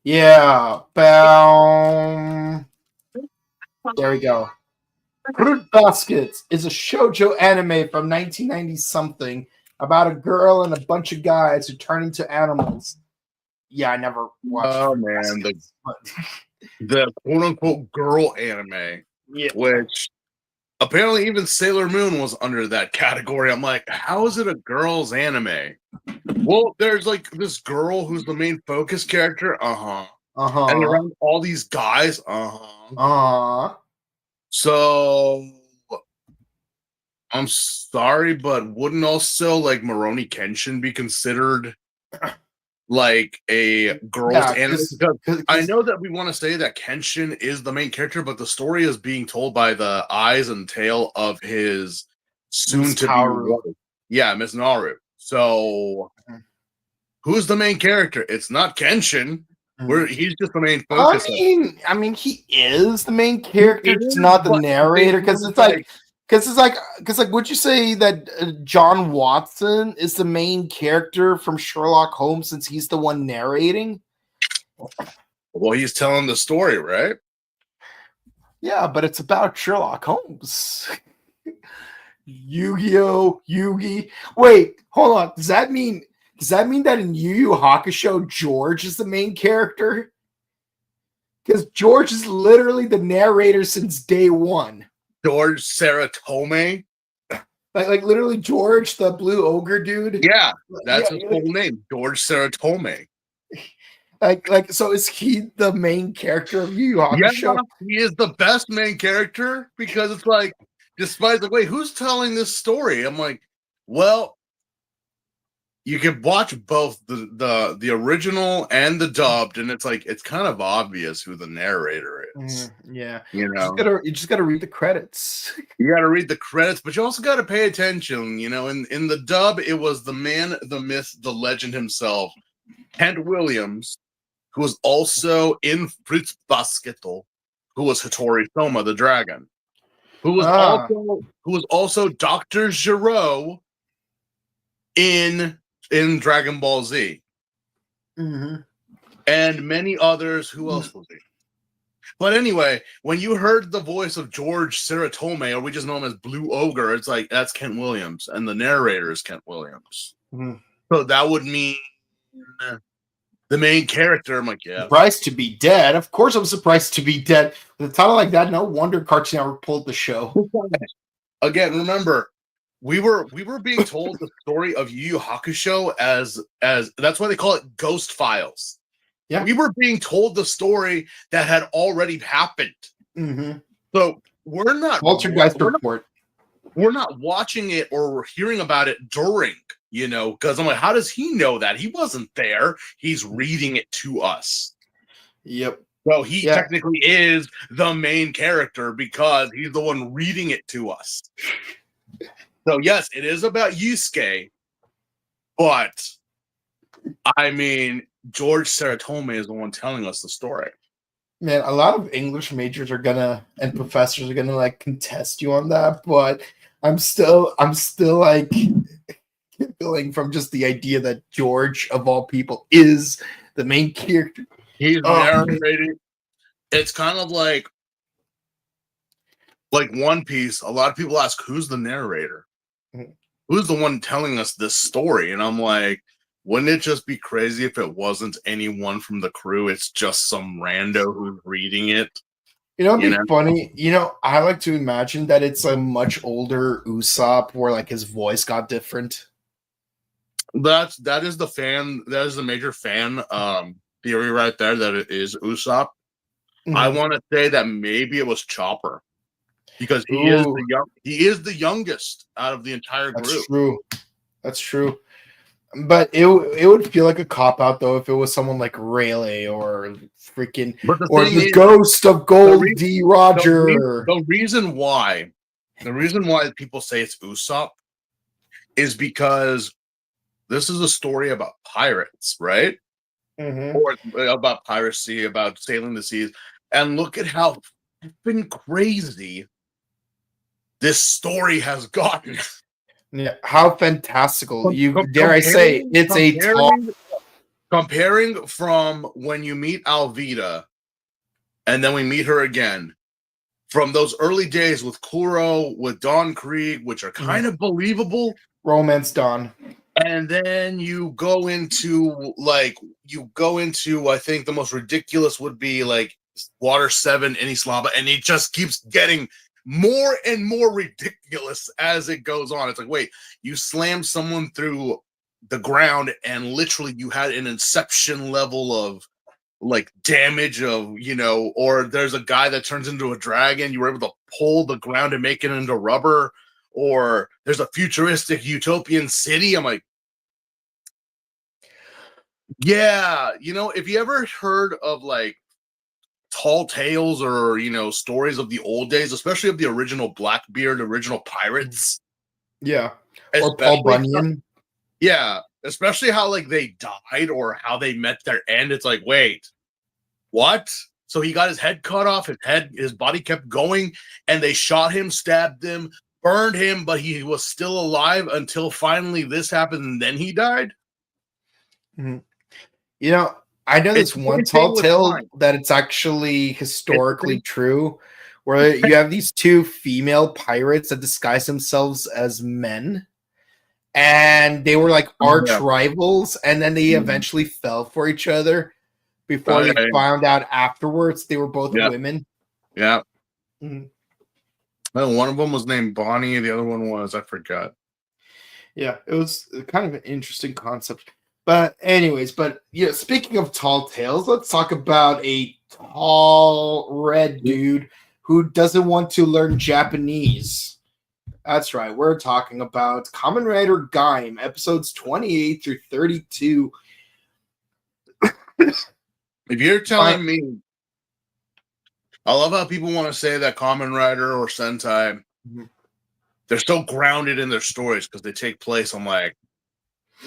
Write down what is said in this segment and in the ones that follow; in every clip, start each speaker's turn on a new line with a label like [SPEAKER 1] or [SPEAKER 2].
[SPEAKER 1] Yeah. Boom. There we go. Fruit Baskets is a shoujo anime from 1990 something about a girl and a bunch of guys who turn into animals. Yeah, I never watched.
[SPEAKER 2] Oh
[SPEAKER 1] Fruit
[SPEAKER 2] man,
[SPEAKER 1] Baskets,
[SPEAKER 2] the quote unquote girl anime,
[SPEAKER 1] yeah.
[SPEAKER 2] which apparently even Sailor Moon was under that category. I'm like, how is it a girl's anime? Well, there's like this girl who's the main focus character, and around all these guys, So I'm sorry, but wouldn't also like Moroni Kenshin be considered like a girl's anime? Because I know that we want to say that Kenshin is the main character, but the story is being told by the eyes and tail of his soon-to-be wife. Yeah, Miss Naru. So who's the main character? It's not Kenshin. He's just the main focus.
[SPEAKER 1] I mean, he is the main character. It's not the narrator, because it's like, would you say that John Watson is the main character from Sherlock Holmes since he's the one narrating?
[SPEAKER 2] Well, he's telling the story, right?
[SPEAKER 1] Yeah, but it's about Sherlock Holmes. Yu-Gi-Oh, Yugi. Wait, hold on. Does that mean that in Yu Yu Hakusho, George is the main character? Because George is literally the narrator since day one.
[SPEAKER 2] George Saratome?
[SPEAKER 1] Like literally George, the blue ogre dude?
[SPEAKER 2] Yeah, that's his full name, George Saratome.
[SPEAKER 1] So is he the main character of Yu Yu Hakusho?
[SPEAKER 2] Yeah, he is the best main character, because it's like, despite the way, who's telling this story? I'm like, well, you can watch both the original and the dubbed, and it's like it's kind of obvious who the narrator is.
[SPEAKER 1] Yeah,
[SPEAKER 2] you know,
[SPEAKER 1] you just gotta read the credits.
[SPEAKER 2] You gotta read the credits, but you also gotta pay attention. You know, in the dub, it was the man, the myth, the legend himself, Kent Williams, who was also in Fruits Basketo, who was Hattori Soma the dragon, who was also Dr. Giro in Dragon Ball Z, and many others. Who else was he? But anyway, when you heard the voice of George Saratome, or we just know him as Blue Ogre, it's like, that's Kent Williams, and the narrator is Kent Williams. So that would mean the main character. I'm like, yeah.
[SPEAKER 1] Surprised to be dead. Of course I'm surprised to be dead. With a title like that, no wonder Cartoon Network pulled the show.
[SPEAKER 2] Again, remember, we were being told the story of Yu Yu Hakusho as that's why they call it Ghost Files. Yeah. We were being told the story that had already happened. So we're not
[SPEAKER 1] Poltergeist report.
[SPEAKER 2] We're not watching it or hearing about it during, because I'm like, how does he know that? He wasn't there. He's reading it to us.
[SPEAKER 1] Yep.
[SPEAKER 2] So he technically is the main character because he's the one reading it to us. So yes, it is about Yusuke, but I mean, George Saratome is the one telling us the story.
[SPEAKER 1] Man, a lot of English majors and professors are gonna like contest you on that, but I'm still like feeling from just the idea that George, of all people, is the main character.
[SPEAKER 2] He's narrating. It's kind of like One Piece. A lot of people ask, who's the narrator? Who's the one telling us this story? And I'm like, wouldn't it just be crazy if it wasn't anyone from the crew? It's just some rando who's reading it.
[SPEAKER 1] It'd be funny. I like to imagine that it's a much older Usopp where like his voice got different.
[SPEAKER 2] That is the major fan theory right there, that it is Usopp. I want to say that maybe it was Chopper, because he is the youngest out of the entire group.
[SPEAKER 1] That's true. But it would feel like a cop-out, though, if it was someone like Rayleigh or freaking... Or the ghost of Gold D. Roger.
[SPEAKER 2] The reason why people say it's Usopp is because this is a story about pirates, right? Or about piracy, about sailing the seas. And look at how flippin' crazy this story has gotten.
[SPEAKER 1] Yeah, how fantastical! Dare I say it's a talk?
[SPEAKER 2] comparing from when you meet Alvita and then we meet her again, from those early days with Kuro, with Dawn Krieg, which are kind of believable.
[SPEAKER 1] Romance Dawn.
[SPEAKER 2] And then you go into I think the most ridiculous would be like Water 7 in Islamba, and it just keeps getting more and more ridiculous as it goes on. It's like, wait, you slammed someone through the ground and literally you had an Inception level of like damage of, or there's a guy that turns into a dragon, you were able to pull the ground and make it into rubber, or there's a futuristic utopian city. I'm like, yeah, if you ever heard of like tall tales or stories of the old days, especially of the original Blackbeard, original pirates,
[SPEAKER 1] or Paul Bunyan,
[SPEAKER 2] especially how like they died or how they met their end. It's like, wait, what? So he got his head cut off, his body kept going, and they shot him, stabbed him, burned him, but he was still alive until finally this happened, and then he died.
[SPEAKER 1] Mm-hmm. I know this one tall tale that it's actually historically true, where you have these two female pirates that disguise themselves as men, and they were like arch rivals, and then they eventually fell for each other before they found out afterwards they were both women.
[SPEAKER 2] Yeah. Mm-hmm. Well, one of them was named Bonnie, the other one was, I forgot.
[SPEAKER 1] Yeah, it was kind of an interesting concept. But anyways, speaking of tall tales, let's talk about a tall red dude who doesn't want to learn Japanese. That's right. We're talking about Kamen Rider Gaim, episodes 28 through 32.
[SPEAKER 2] If you're telling me, I love how people want to say that Kamen Rider or Sentai, they're so grounded in their stories because they take place on like,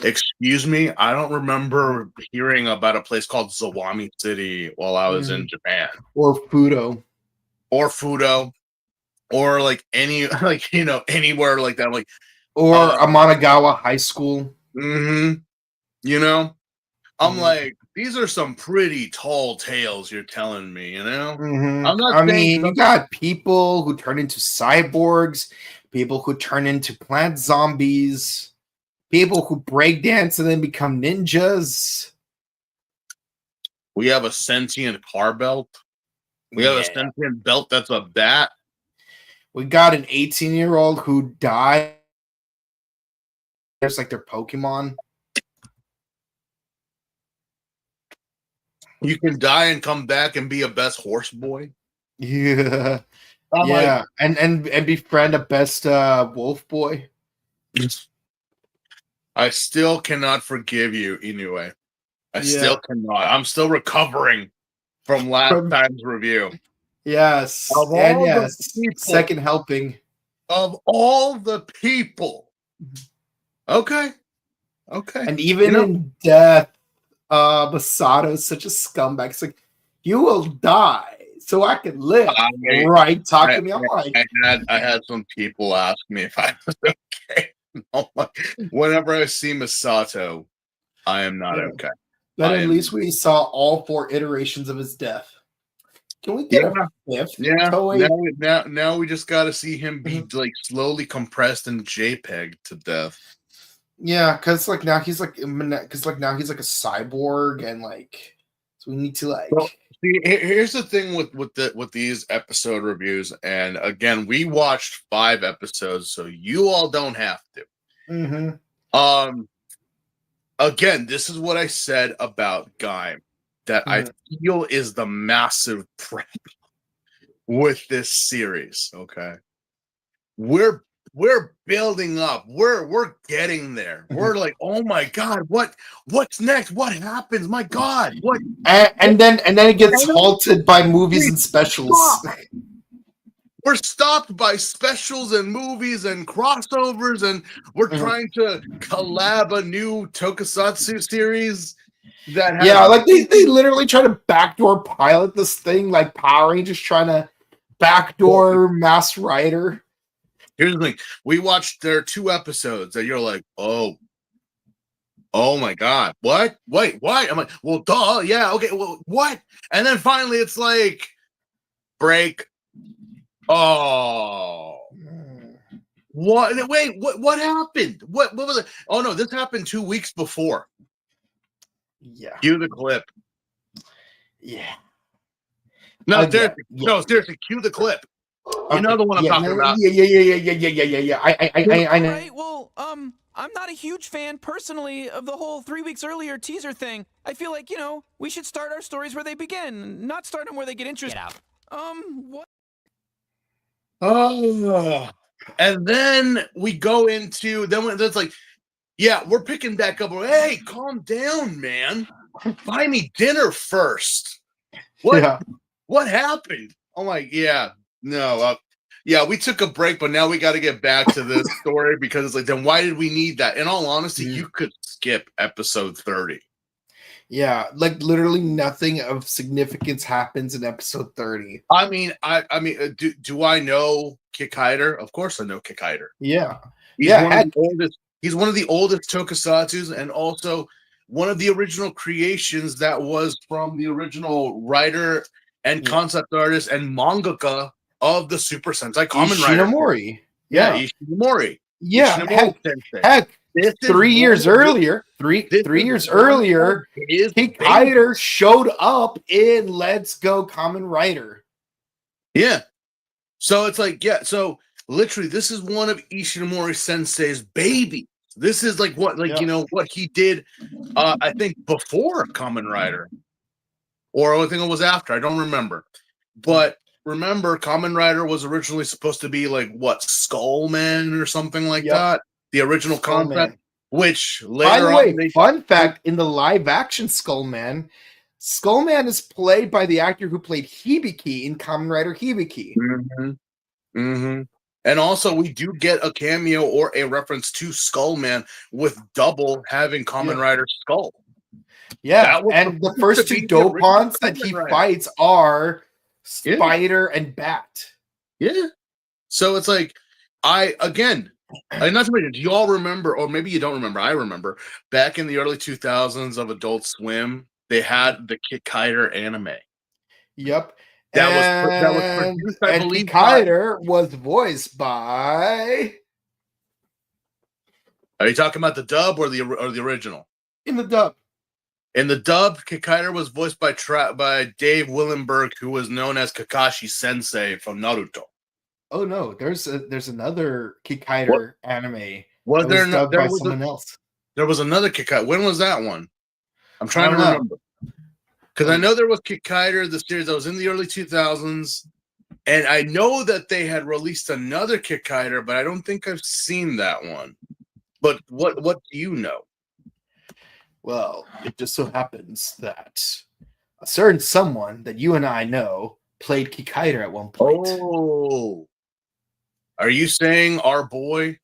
[SPEAKER 2] excuse me, I don't remember hearing about a place called Zawami City while I was in Japan.
[SPEAKER 1] Or Fudo.
[SPEAKER 2] Or like any, like, anywhere like that. Like,
[SPEAKER 1] or Amanagawa High School.
[SPEAKER 2] I'm like, these are some pretty tall tales you're telling me,
[SPEAKER 1] I'm not you got people who turn into cyborgs, people who turn into plant zombies, people who break dance and then become ninjas.
[SPEAKER 2] We have a sentient car belt. We have a sentient belt that's a bat.
[SPEAKER 1] We got an 18-year-old who died. There's like their Pokemon.
[SPEAKER 2] You can die and come back and be a best horse boy.
[SPEAKER 1] Yeah. Like, and befriend a best wolf boy.
[SPEAKER 2] I still cannot forgive you, Inoue. I still cannot. I'm still recovering from last time's review.
[SPEAKER 1] Yes. Second helping.
[SPEAKER 2] Of all the people. Okay.
[SPEAKER 1] And even in death, Masato's such a scumbag. It's like, you will die so I can live. Talk to me. I'm like,
[SPEAKER 2] I had some people ask me if I was okay. Whenever I see Masato, I am not okay.
[SPEAKER 1] But at least we saw all 4 iterations of his death. Can we get a fifth?
[SPEAKER 2] Now we just got to see him be like slowly compressed and JPEG to death.
[SPEAKER 1] Yeah, because now he's like a cyborg, and like, so we need to like.
[SPEAKER 2] Well, see, here's the thing with these episode reviews, and again, we watched 5 episodes, so you all don't have to. Again, this is what I said about Gaim, that I feel is the massive problem with this series. Okay, we're building up. We're getting there. We're like, oh my god, what's next? What happens? My god, what?
[SPEAKER 1] And then it gets halted by movies and specials.
[SPEAKER 2] We're stopped by specials and movies and crossovers, and we're trying to collab a new tokusatsu series.
[SPEAKER 1] Like they literally try to backdoor pilot this thing, like Power Rangers trying to backdoor Masked Rider.
[SPEAKER 2] Here's the thing: we watched their 2 episodes, and you're like, oh, Oh my god. What? Wait, what? I'm like, well, duh, yeah, okay, well, what? And then finally it's like break. Oh. What? Wait, what happened? What was it? Oh no, this happened 2 weeks before.
[SPEAKER 1] Yeah.
[SPEAKER 2] Cue the clip.
[SPEAKER 1] Yeah.
[SPEAKER 2] No, seriously, cue the clip. You know the one I'm talking about.
[SPEAKER 1] Yeah. I know.
[SPEAKER 3] Right, well, I'm not a huge fan personally of the whole 3 weeks earlier teaser thing. I feel like, we should start our stories where they begin, not start them where they get interested. Get out. What?
[SPEAKER 2] Oh. And then we go into that's like, yeah, we're picking back up. Hey, calm down, man. Buy me dinner first. What?
[SPEAKER 1] Yeah.
[SPEAKER 2] What happened? I'm like, yeah, no, yeah, we took a break, but now we got to get back to this story because it's like, then why did we need that? In all honesty, you could skip episode 30.
[SPEAKER 1] Yeah, like literally nothing of significance happens in episode 30.
[SPEAKER 2] I mean, do I know Kikaider? Of course I know Kikaider.
[SPEAKER 1] Yeah.
[SPEAKER 2] He's one of the oldest. He's one of the oldest tokusatsus, and also one of the original creations that was from the original writer and concept artist and mangaka of the Super Sentai Kamen Rider.
[SPEAKER 1] Ishinomori.
[SPEAKER 2] Yeah, Ishinomori.
[SPEAKER 1] Yeah, heck, 3 years earlier, three years earlier, Kikaider showed up in Let's Go Kamen Rider.
[SPEAKER 2] Yeah. So it's like, yeah, so literally this is one of Ishinomori Sensei's babies. This is like what, what he did, I think before Kamen Rider, or I think it was after. I don't remember. But remember, Kamen Rider was originally supposed to be like what, Skullman or something like that. The original concept, which later on.
[SPEAKER 1] Fun fact: in the live-action Skullman is played by the actor who played Hibiki in Kamen Rider Hibiki.
[SPEAKER 2] And also, we do get a cameo or a reference to Skullman with Double having Kamen Rider Skull.
[SPEAKER 1] Yeah, and the first two Dopons that he fights are Spider and Bat.
[SPEAKER 2] Yeah. So it's like, not to mention, do you all remember, or maybe you don't remember, I remember, back in the early 2000s of Adult Swim, they had the Kikaider anime.
[SPEAKER 1] Yep.
[SPEAKER 2] That was produced, I believe.
[SPEAKER 1] Kikaider was voiced by.
[SPEAKER 2] Are you talking about the dub or the original?
[SPEAKER 1] In the dub.
[SPEAKER 2] In the dub, Kikaider was voiced by Dave Willenberg, who was known as Kakashi Sensei from Naruto.
[SPEAKER 1] Oh no, there's another Kikaider anime.
[SPEAKER 2] Was there
[SPEAKER 1] dubbed by someone else?
[SPEAKER 2] There was another Kikaider. When was that one? I'm trying to remember. Because I know there was Kikaider, the series that was in the early 2000s, and I know that they had released another Kikaider, but I don't think I've seen that one. But what do you know?
[SPEAKER 1] Well, it just so happens that a certain someone that you and I know played Kikaider at one point.
[SPEAKER 2] Oh. Are you saying our boy,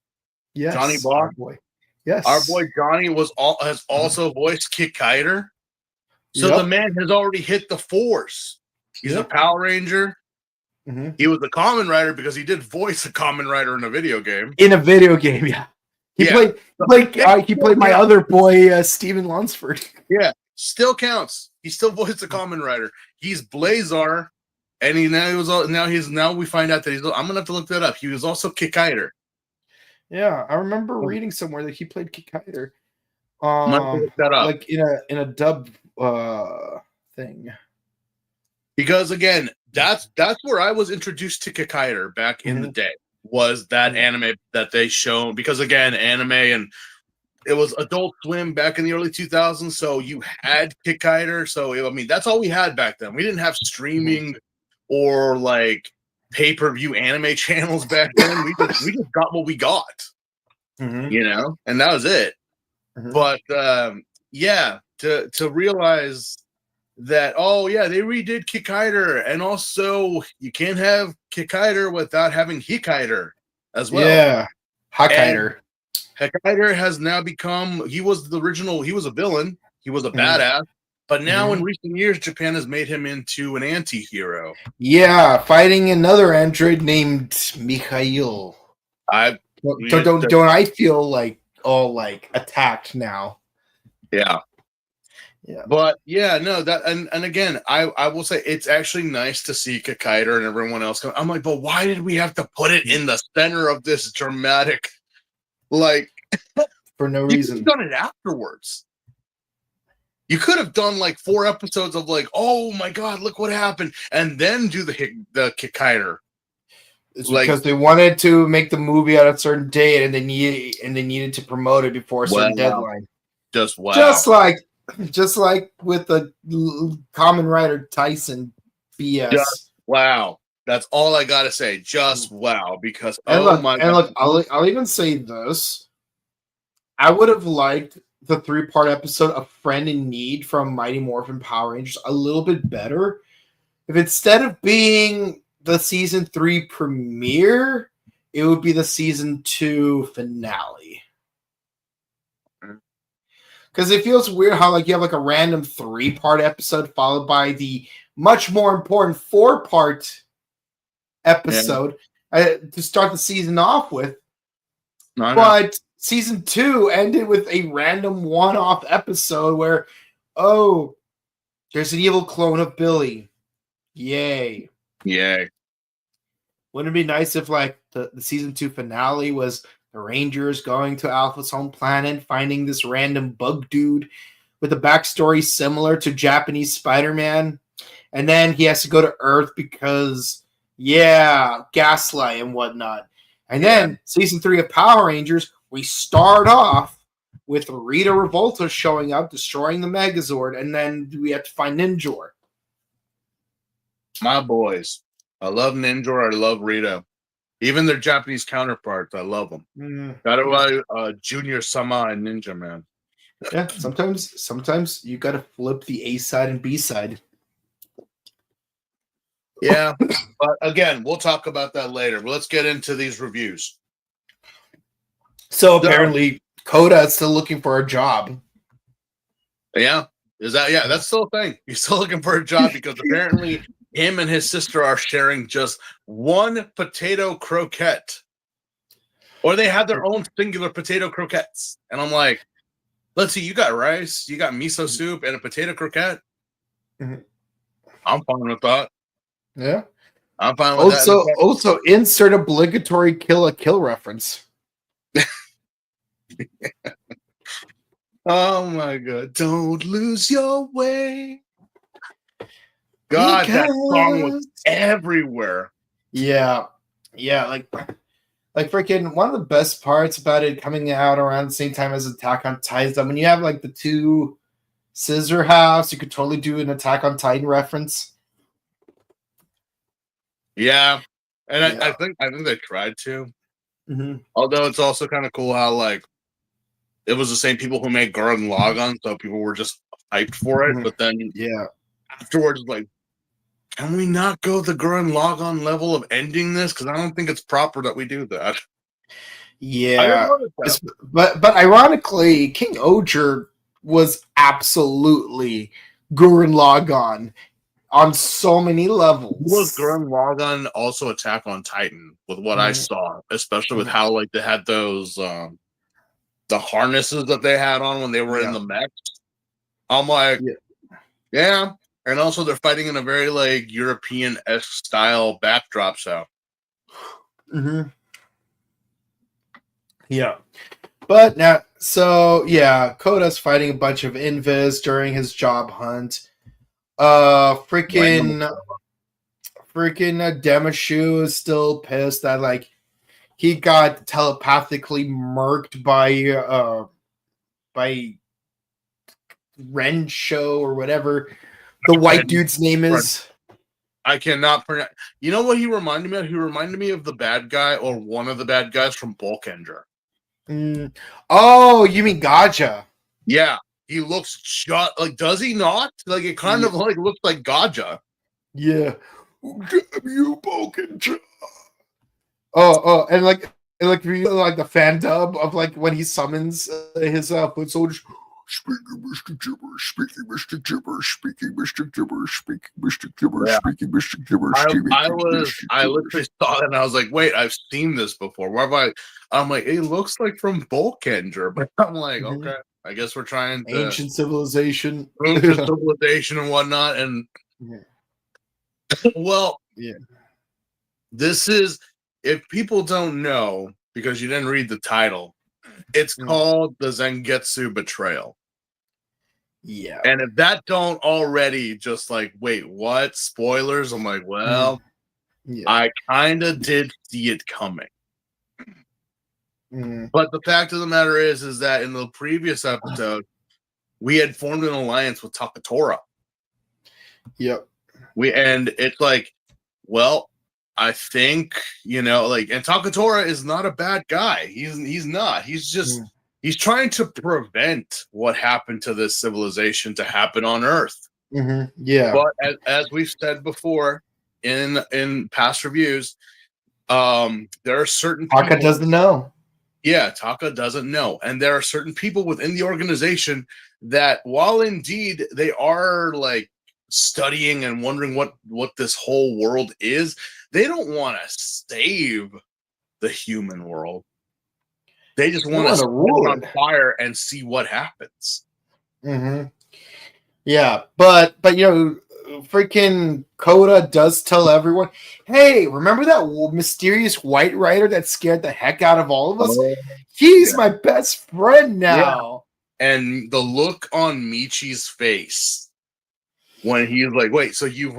[SPEAKER 1] yes,
[SPEAKER 2] Johnny Block?
[SPEAKER 1] Our boy. Yes.
[SPEAKER 2] Our boy Johnny has also voiced Kikaider? So the man has already hit the force. He's a Power Ranger. He was a Kamen Rider because he did voice a Kamen Rider in a video game.
[SPEAKER 1] Yeah. He played my other boy, Steven Lunsford.
[SPEAKER 2] Yeah, still counts. He still voiced a Kamen Rider. He's Blazar, and now we find out that I'm gonna have to look that up. He was also Kikaider.
[SPEAKER 1] Yeah, I remember reading somewhere that he played Kikaider.
[SPEAKER 2] Look that up.
[SPEAKER 1] Like in a dub thing.
[SPEAKER 2] Because again, that's where I was introduced to Kikaider back in the day. Was that anime that they shown? Because again, anime, and it was Adult Swim back in the early 2000s, so you had Kikaider. So I mean, that's all we had back then. We didn't have streaming or like pay-per-view anime channels back then. We just got what we got, and that was it. But to realize that, they redid Kikaider, and also you can't have Kikaider without having Hikaider as well.
[SPEAKER 1] Yeah, Hakaider.
[SPEAKER 2] Hikaider has now become, he was a villain, he was a badass, but now in recent years, Japan has made him into an anti-hero. Yeah,
[SPEAKER 1] fighting another android named Mikhail. Don't I feel like all like attacked now?
[SPEAKER 2] Yeah.
[SPEAKER 1] Yeah.
[SPEAKER 2] But yeah, no, that and again, I will say it's actually nice to see Kakaiter and everyone else come. I'm like, but why did we have to put it in the center of this dramatic? Like,
[SPEAKER 1] For no
[SPEAKER 2] you could have
[SPEAKER 1] reason.
[SPEAKER 2] done it afterwards. You could have done like 4 episodes of like, oh my god, look what happened, and then do the Kakaiter.
[SPEAKER 1] It's
[SPEAKER 2] Like,
[SPEAKER 1] because they wanted to make the movie at a certain date, and they needed to promote it before a certain deadline.
[SPEAKER 2] Just wow.
[SPEAKER 1] Just like with the Kamen Rider Tyson BS.
[SPEAKER 2] Just wow. That's all I gotta say. Just wow. Because
[SPEAKER 1] look, I'll even say this. I would have liked the 3-part episode of Friend in Need from Mighty Morphin Power Rangers a little bit better if instead of being the season 3 premiere, it would be the season 2 finale. Because it feels weird how like you have like a random 3-part episode followed by the much more important 4-part episode to start the season off with. But season 2 ended with a random one-off episode where, oh, there's an evil clone of Billy. Yay. Wouldn't it be nice if like the season 2 finale was the Rangers going to Alpha's home planet, finding this random bug dude with a backstory similar to Japanese Spider-Man, and then he has to go to Earth because, gaslight and whatnot. And then season 3 of Power Rangers, we start off with Rita Revolta showing up, destroying the Megazord, and then we have to find Ninjor.
[SPEAKER 2] My boys. I love Ninjor. I love Rita. Even their Japanese counterparts, I love them. Gotta like Junior Sama and Ninja Man.
[SPEAKER 1] Yeah, sometimes you gotta flip the A side and B side.
[SPEAKER 2] Yeah, but again, we'll talk about that later. But let's get into these reviews.
[SPEAKER 1] So apparently, Koda is still looking for a job.
[SPEAKER 2] Yeah, that's still a thing. He's still looking for a job because apparently him and his sister are sharing just one potato croquette. Or they have their own singular potato croquettes. And I'm like, let's see, you got rice, you got miso soup, and a potato croquette.
[SPEAKER 1] Mm-hmm.
[SPEAKER 2] I'm fine with that.
[SPEAKER 1] Yeah.
[SPEAKER 2] I'm fine with that.
[SPEAKER 1] Also, insert obligatory Kill a Kill reference.
[SPEAKER 2] Oh my god. Don't lose your way. God, that song was everywhere.
[SPEAKER 1] Yeah, like freaking one of the best parts about it coming out around the same time as Attack on Titan. When you have like the 2 scissor halves, you could totally do an Attack on Titan reference.
[SPEAKER 2] Yeah, and I think they tried to.
[SPEAKER 1] Mm-hmm.
[SPEAKER 2] Although it's also kind of cool how like it was the same people who made Gurren Lagann, so people were just hyped for it. Mm-hmm. But then afterwards, like, can we not go the Gurren Lagann level of ending this? Because I don't think it's proper that we do that.
[SPEAKER 1] Yeah, but ironically, King Oger was absolutely Gurren Lagann on so many levels.
[SPEAKER 2] Was Gurren Lagann also Attack on Titan with what I saw, especially with how like they had those the harnesses that they had on when they were in the mechs. I'm like, yeah. And also they're fighting in a very like European-esque style backdrop, so.
[SPEAKER 1] Mm-hmm. Yeah. But now, so yeah, Koda's fighting a bunch of Invis during his job hunt. Freaking Demashu is still pissed that like he got telepathically murked by Rensho or whatever the white dude's name is.
[SPEAKER 2] I cannot pronounce. You know what he reminded me of? He reminded me of the bad guy or one of the bad guys from Bulkenger.
[SPEAKER 1] Oh, you mean Gaja?
[SPEAKER 2] Yeah, he looks just like. Does he not? Like it kind of like looks like Gaja.
[SPEAKER 1] Yeah. Damn you, Bulkenger. Oh, and like the fan dub of like when he summons his foot soldiers. Speaking Mr. Gibberish, speaking Mr. Gibberish, speaking Mr. Gibberish, speaking Mr. Gibberish, speaking Mr. Gibberish.
[SPEAKER 2] I literally saw that and I was like, wait, I've seen this before. Where have I? I'm like, it looks like from Bulkenger, but I'm like, okay. I guess we're trying to
[SPEAKER 1] Ancient civilization.
[SPEAKER 2] prove to civilization and whatnot. And well,
[SPEAKER 1] yeah.
[SPEAKER 2] This is, if people don't know because you didn't read the title, it's called the Zangetsu Betrayal.
[SPEAKER 1] Yeah.
[SPEAKER 2] And if that don't already just like, wait, what? Spoilers? I'm like, well, I kind of did see it coming. But the fact of the matter is that in the previous episode, we had formed an alliance with Takatora.
[SPEAKER 1] Yep.
[SPEAKER 2] And it's like, well, I think, and Takatora is not a bad guy. He's not. He's just he's trying to prevent what happened to this civilization to happen on Earth.
[SPEAKER 1] Yeah.
[SPEAKER 2] But as we've said before in past reviews, there are certain people,
[SPEAKER 1] Taka doesn't know.
[SPEAKER 2] Yeah, Taka doesn't know. And there are certain people within the organization that, while indeed they are like studying and wondering what this whole world is, they don't want to save the human world. They just want to set it on fire and see what happens.
[SPEAKER 1] Yeah, but freaking Koda does tell everyone, hey, remember that mysterious white rider that scared the heck out of all of us? He's my best friend now.
[SPEAKER 2] Yeah. And the look on Michi's face when he's like, wait, so you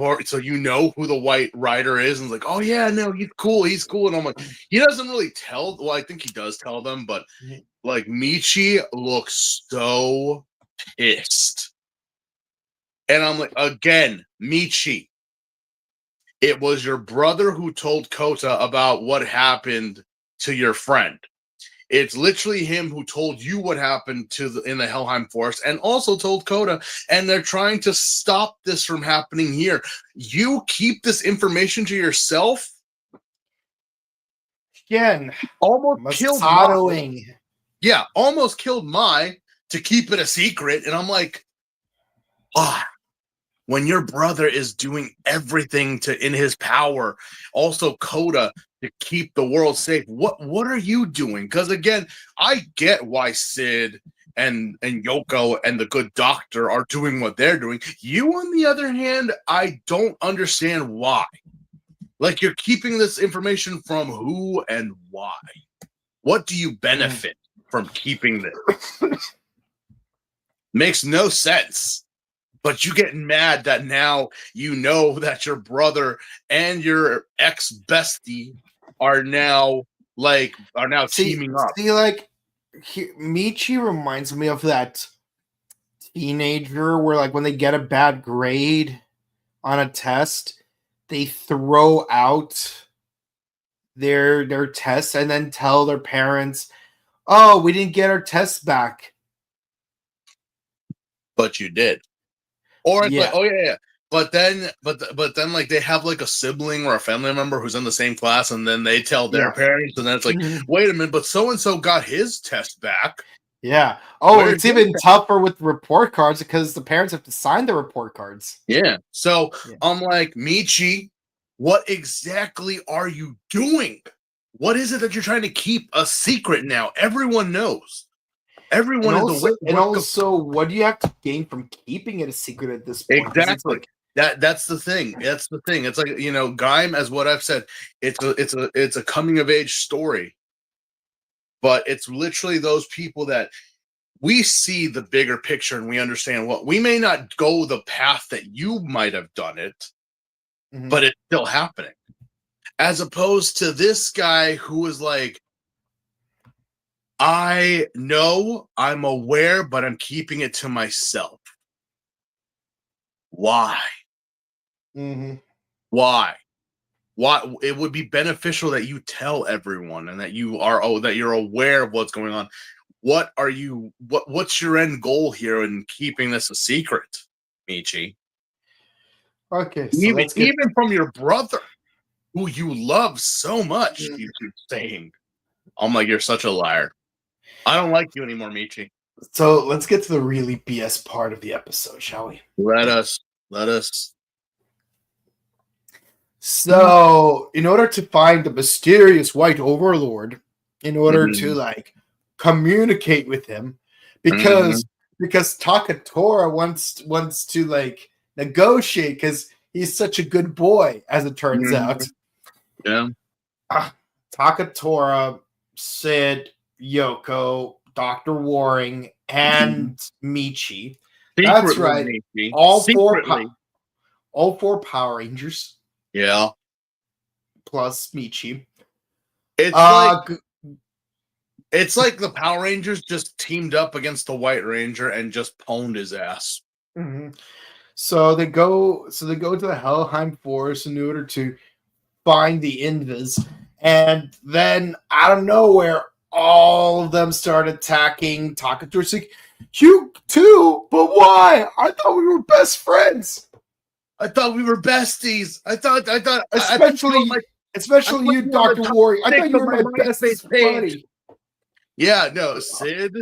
[SPEAKER 2] know who the white rider is? And like, oh yeah, no, he's cool. And I'm like, he doesn't really tell. Well, I think he does tell them, but like Michi looks so pissed. And I'm like, again, Michi, it was your brother who told Kota about what happened to your friend. It's literally him who told you what happened in the Helheim Forest and also told Kota, and they're trying to stop this from happening here. You keep this information to yourself?
[SPEAKER 1] Again,
[SPEAKER 2] almost killed Mai. Yeah, almost killed Mai to keep it a secret. And I'm like, when your brother is doing everything in his power, also Kota, to keep the world safe, what are you doing? Because again, I get why Sid and Yoko and the good doctor are doing what they're doing. You, on the other hand, I don't understand why. Like, you're keeping this information from who and why? What do you benefit from keeping this? Makes no sense. But you get mad that now you know that your brother and your ex-bestie are now teaming up.
[SPEAKER 1] See, Michi reminds me of that teenager where, like, when they get a bad grade on a test, they throw out their tests and then tell their parents, "Oh, we didn't get our tests back."
[SPEAKER 2] But you did. Or it's like, oh yeah. But then like they have like a sibling or a family member who's in the same class, and then they tell their parents, and then it's like, wait a minute, but so and so got his test back.
[SPEAKER 1] Yeah. Oh, it's even tougher with report cards because the parents have to sign the report cards.
[SPEAKER 2] Yeah. So I'm like, Michi, what exactly are you doing? What is it that you're trying to keep a secret now? Everyone knows. Everyone
[SPEAKER 1] also, what do you have to gain from keeping it a secret at this point?
[SPEAKER 2] Exactly. That's the thing. That's the thing. It's like, Gaim, as what I've said, it's a coming of age story. But it's literally those people that we see the bigger picture and we understand what we may not go the path that you might have done it, but it's still happening. As opposed to this guy who was like, I know, I'm aware, but I'm keeping it to myself. Why? Why? It would be beneficial that you tell everyone and that you're aware of what's going on. What's your end goal here in keeping this a secret, Michi?
[SPEAKER 1] Okay,
[SPEAKER 2] so even from your brother, who you love so much, you keep saying, I'm like, you're such a liar. I don't like you anymore, Michi.
[SPEAKER 1] So let's get to the really BS part of the episode, shall we?
[SPEAKER 2] Let us.
[SPEAKER 1] So, in order to find the mysterious white overlord, in order to communicate with him, because Takatora wants to like negotiate because he's such a good boy, as it turns out.
[SPEAKER 2] Yeah.
[SPEAKER 1] Takatora, Sid, Yoko, Dr. Waring, and Michi. That's right.
[SPEAKER 2] Michi.
[SPEAKER 1] All four Power Rangers.
[SPEAKER 2] Yeah.
[SPEAKER 1] Plus Michi.
[SPEAKER 2] It's like the Power Rangers just teamed up against the White Ranger and just pwned his ass.
[SPEAKER 1] Mm-hmm. So they go to the Helheim Forest in order to find the Invis, and then out of nowhere, all of them start attacking Takatora. Like, you too, but why? I thought we were best friends.
[SPEAKER 2] I thought we were besties.
[SPEAKER 1] Especially you, Dr. Warrior. I thought you were my bestest buddy.
[SPEAKER 2] Yeah, no, Sid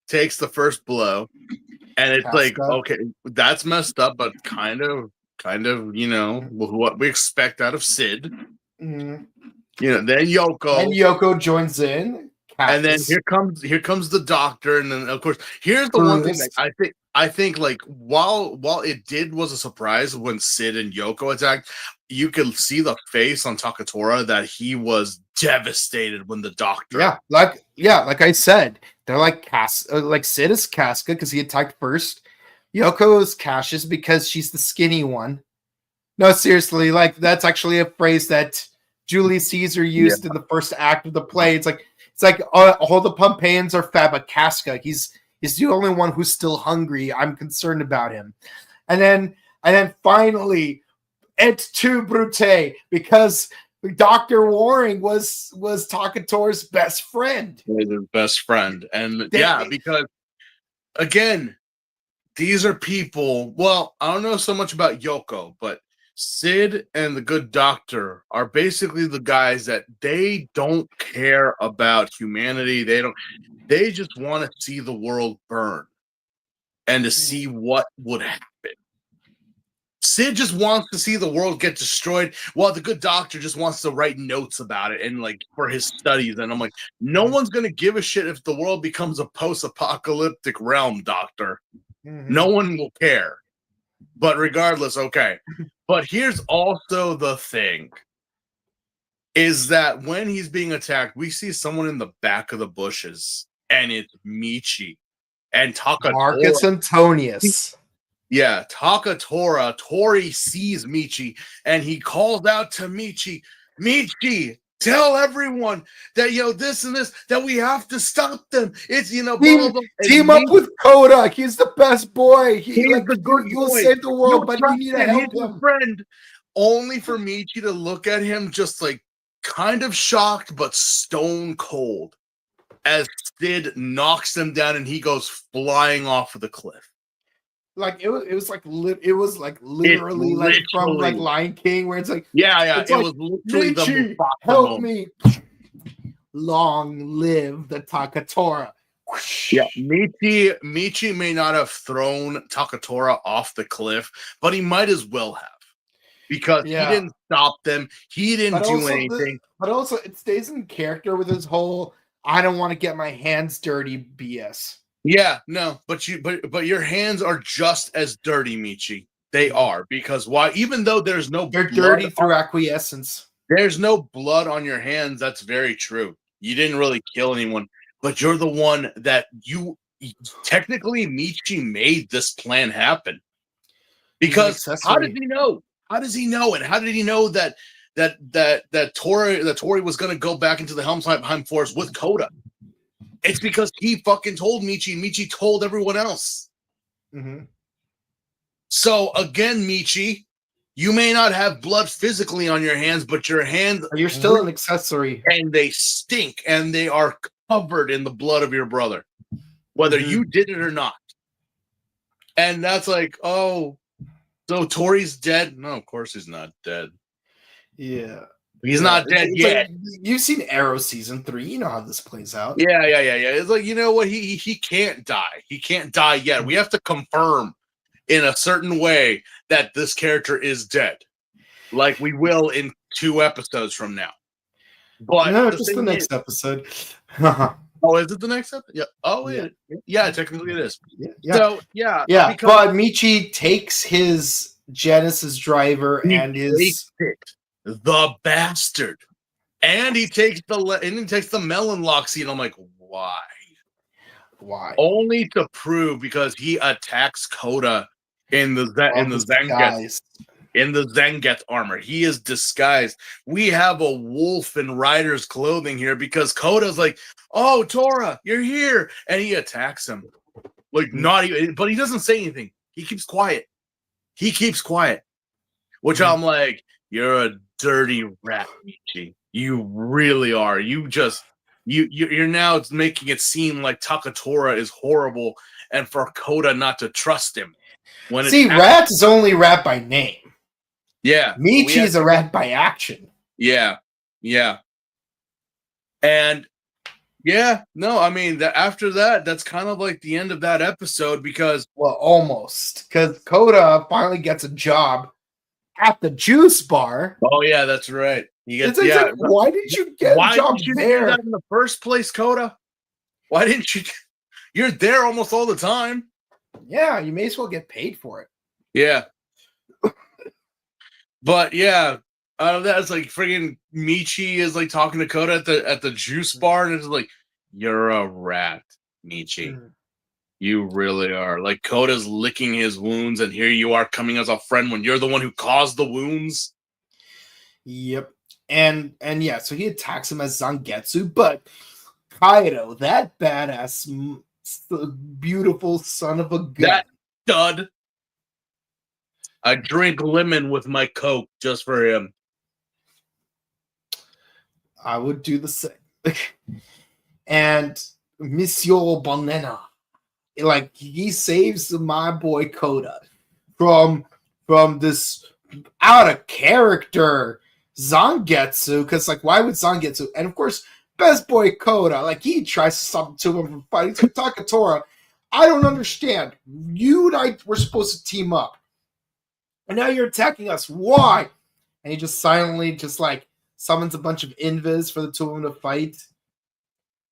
[SPEAKER 2] takes the first blow, and it's like, okay, that's messed up, but kind of, what we expect out of Sid.
[SPEAKER 1] Mm-hmm.
[SPEAKER 2] Then
[SPEAKER 1] Yoko joins in.
[SPEAKER 2] And then here comes the doctor, and then of course here's the one thing that I think like while it was a surprise when Sid and Yoko attacked, you could see the face on Takatora that he was devastated when the doctor.
[SPEAKER 1] Like I said, they're like Sid is Casca because he attacked first. Yoko is Cassius because she's the skinny one. No, seriously, like that's actually a phrase that Julius Caesar used in the first act of the play. It's like all the Pompeians are fat, but Casca, he's the only one who's still hungry. I'm concerned about him. And then finally, it's too brute because Dr. Waring was Takatora's best friend.
[SPEAKER 2] His best friend. And because again, these are people. Well, I don't know so much about Yoko, but Sid and the good doctor are basically the guys that they don't care about humanity. They just want to see the world burn and to see what would happen. Sid just wants to see the world get destroyed, while the good doctor just wants to write notes about it and like for his studies. And I'm like, no one's gonna give a shit if the world becomes a post-apocalyptic realm, doctor. No one will care. But regardless, okay. But here's also the thing, is that when he's being attacked, we see someone in the back of the bushes, and it's Michi and Takatora.
[SPEAKER 1] Marcus Antonius.
[SPEAKER 2] Yeah, Takatora. Tori sees Michi, and he calls out to Michi, tell everyone that, this and this, that we have to stop them. It's, blah, blah, blah.
[SPEAKER 1] Team up with Kodak. He's the best boy.
[SPEAKER 2] He's like, the good
[SPEAKER 1] you'll
[SPEAKER 2] boy.
[SPEAKER 1] save the world, but you need to help him.
[SPEAKER 2] Friend. Only for Michi to look at him just like kind of shocked, but stone cold as Sid knocks him down and he goes flying off of the cliff.
[SPEAKER 1] Like it was literally like from like Lion King, where it's like
[SPEAKER 2] it was literally
[SPEAKER 1] Michi, help me. Long live the Takatora.
[SPEAKER 2] Yeah, Michi may not have thrown Takatora off the cliff, but he might as well have, because he didn't stop them. He didn't do anything.
[SPEAKER 1] But also, it stays in character with his whole "I don't want to get my hands dirty" BS.
[SPEAKER 2] Yeah, no, but your hands are just as dirty, Michi. They are, because why? Even though there's no,
[SPEAKER 1] they're dirty through acquiescence.
[SPEAKER 2] There's no blood on your hands. That's very true. You didn't really kill anyone, but you're the one that technically Michi made this plan happen. Because how did he know? How does he know? And how did he know that Tori was going to go back into the Helheim Forest with Koda? It's because he fucking told Michi. Michi told everyone else.
[SPEAKER 1] Mm-hmm.
[SPEAKER 2] So again, Michi, you may not have blood physically on your hands, but your hands,
[SPEAKER 1] you're still an accessory,
[SPEAKER 2] and they stink, and they are covered in the blood of your brother, whether you did it or not. And that's like, oh, so Tori's dead? No, of course he's not dead.
[SPEAKER 1] Yeah.
[SPEAKER 2] He's not dead yet.
[SPEAKER 1] Like, you've seen Arrow season 3. You know how this plays out.
[SPEAKER 2] Yeah. It's like, you know what? He can't die. He can't die yet. We have to confirm in a certain way that this character is dead, like we will in 2 episodes from now. But
[SPEAKER 1] no, just the next episode.
[SPEAKER 2] Oh, is it the next episode? Yeah. Oh,
[SPEAKER 1] Yeah.
[SPEAKER 2] yeah. Technically, it is.
[SPEAKER 1] Yeah.
[SPEAKER 2] So yeah,
[SPEAKER 1] Yeah,
[SPEAKER 2] because
[SPEAKER 1] but Michi takes his Genesis driver
[SPEAKER 2] he
[SPEAKER 1] and his
[SPEAKER 2] takes it, the bastard, and he takes the melon lock seat. I'm like, why?
[SPEAKER 1] why?
[SPEAKER 2] Only to prove because he attacks Koda in the Zangetsu. In the Zangetsu armor. He is disguised. We have a wolf in Rider's clothing here because Koda's like, oh, Tora, you're here. And he attacks him. Like, not even, but he doesn't say anything. He keeps quiet. Which I'm like, you're a dirty rat, Michi. You really are. You're now making it seem like Takatora is horrible and for Koda not to trust him.
[SPEAKER 1] See, rat is only rat by name.
[SPEAKER 2] Yeah.
[SPEAKER 1] Michi is a rat by action.
[SPEAKER 2] Yeah. And yeah, no, I mean, after that, that's kind of like the end of that episode because...
[SPEAKER 1] Well, almost. Because Koda finally gets a job at the juice bar.
[SPEAKER 2] Oh, yeah, that's right.
[SPEAKER 1] It's like, why did you get a job there?
[SPEAKER 2] Do that in the first place, Koda? Why didn't you... You're there almost all the time.
[SPEAKER 1] Yeah, you may as well get paid for it.
[SPEAKER 2] Yeah. But yeah, out of that, it's like friggin' Michi is like talking to Koda at the juice bar, and it's like, you're a rat, Michi. You really are. Like Koda's licking his wounds, and here you are coming as a friend when you're the one who caused the wounds.
[SPEAKER 1] Yep. And yeah, so he attacks him as Zangetsu, but Kaido, that badass, beautiful son of a gun.
[SPEAKER 2] That stud. I drink lemon with my Coke just for him.
[SPEAKER 1] I would do the same. And Monsieur Bonena, like, he saves my boy Koda from this out of character Zangetsu, because like, why would Zangetsu? And of course, best boy Koda, like, he tries to stop him from fighting. So Takatora, I don't understand. You and I were supposed to team up, and now you're attacking us. Why? And he just silently just like summons a bunch of invis for the two of them to fight.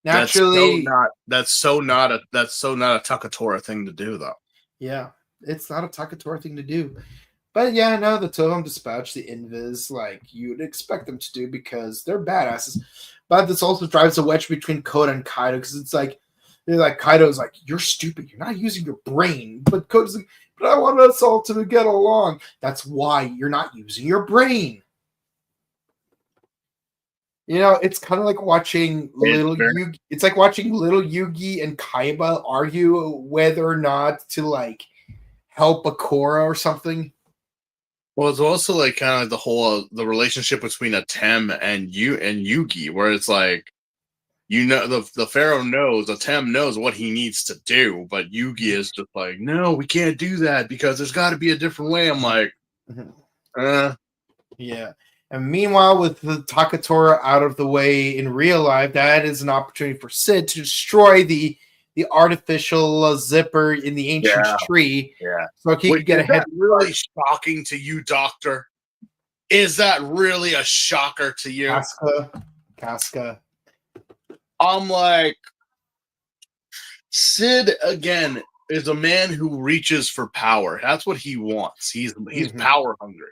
[SPEAKER 1] Naturally,
[SPEAKER 2] that's so not a Takatora thing to do, though.
[SPEAKER 1] Yeah, it's not a Takatora thing to do. But yeah, no, the two of them dispatch the invis like you'd expect them to do because they're badasses. But this also drives a wedge between Koda and Kaido because it's like, Kaido's like, you're stupid, you're not using your brain. But Koda's like, but I want us all to get along. That's why you're not using your brain. You know, it's kind of like watching Little Yugi. It's like watching Little Yugi and Kaiba argue whether or not to like help Akora or something.
[SPEAKER 2] Well, it's also like kind of like the whole the relationship between Atem and Yugi, where it's like, you know, the Pharaoh knows, Atem knows what he needs to do, but Yugi is just like, no, we can't do that because there's got to be a different way. I'm like,
[SPEAKER 1] yeah. And meanwhile, with the Takatora out of the way in real life, that is an opportunity for Sid to destroy the artificial zipper in the ancient tree.
[SPEAKER 2] Yeah.
[SPEAKER 1] So he could get a head.
[SPEAKER 2] Really shocking to you, Doctor? Is that really a shocker to you?
[SPEAKER 1] Casca.
[SPEAKER 2] I'm like, Sid again is a man who reaches for power. That's what he wants. He's power hungry.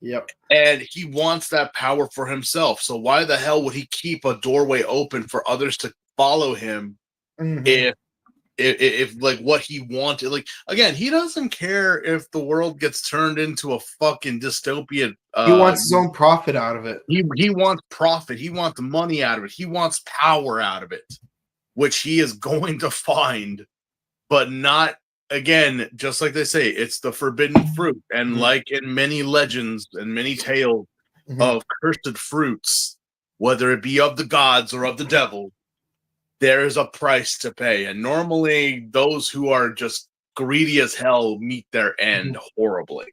[SPEAKER 1] Yep.
[SPEAKER 2] And he wants that power for himself. So why the hell would he keep a doorway open for others to follow him if like what he wanted? Like, again, he doesn't care if the world gets turned into a fucking dystopia.
[SPEAKER 1] He wants his own profit out of it.
[SPEAKER 2] He wants profit. He wants money out of it. He wants power out of it, which he is going to find, but not, again, just like they say, it's the forbidden fruit. And like in many legends and many tales of cursed fruits, whether it be of the gods or of the devil, there is a price to pay. And normally those who are just greedy as hell meet their end horribly.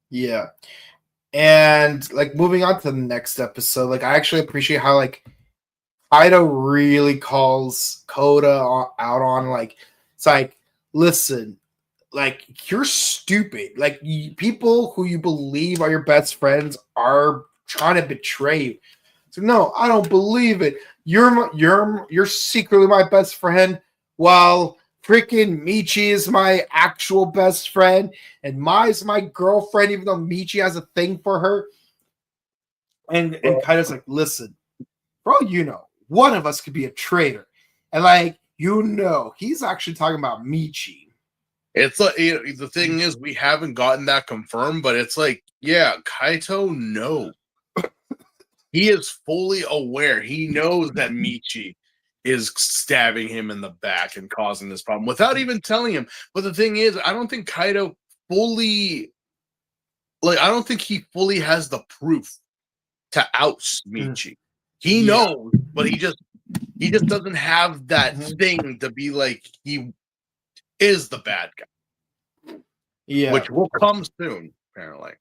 [SPEAKER 1] Yeah. And like moving on to the next episode, like I actually appreciate how like Kaido really calls Koda out on like, it's like, listen, like, you're stupid. Like, people who you believe are your best friends are trying to betray you. So, no, I don't believe it. You're secretly my best friend, while freaking Michi is my actual best friend, and Mai's my girlfriend, even though Michi has a thing for her. And Kaido's like, listen, for all you know, one of us could be a traitor. And like, he's actually talking about Michi.
[SPEAKER 2] It's like, the thing is, we haven't gotten that confirmed, but it's like, yeah, Kaito knows. He is fully aware. He knows that Michi is stabbing him in the back and causing this problem without even telling him. But the thing is, I don't think Kaito fully, I don't think he fully has the proof to oust Michi. He knows, but he just doesn't have that thing to be like he is the bad guy. Yeah, which will come soon, apparently.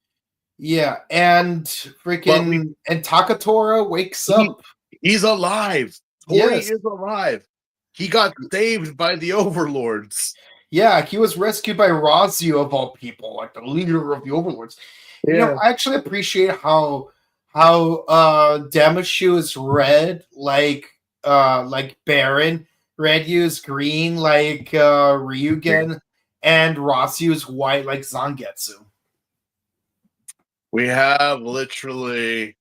[SPEAKER 1] Yeah, and freaking and Takatora wakes up.
[SPEAKER 2] He's alive. Tori is alive. He got saved by the overlords.
[SPEAKER 1] Yeah, he was rescued by Razio of all people, like the leader of the overlords. Yeah. I actually appreciate how Damashu is red, like Baron. Ryu is green, like Ryugen, and Razio is white, like Zangetsu.
[SPEAKER 2] We have literally,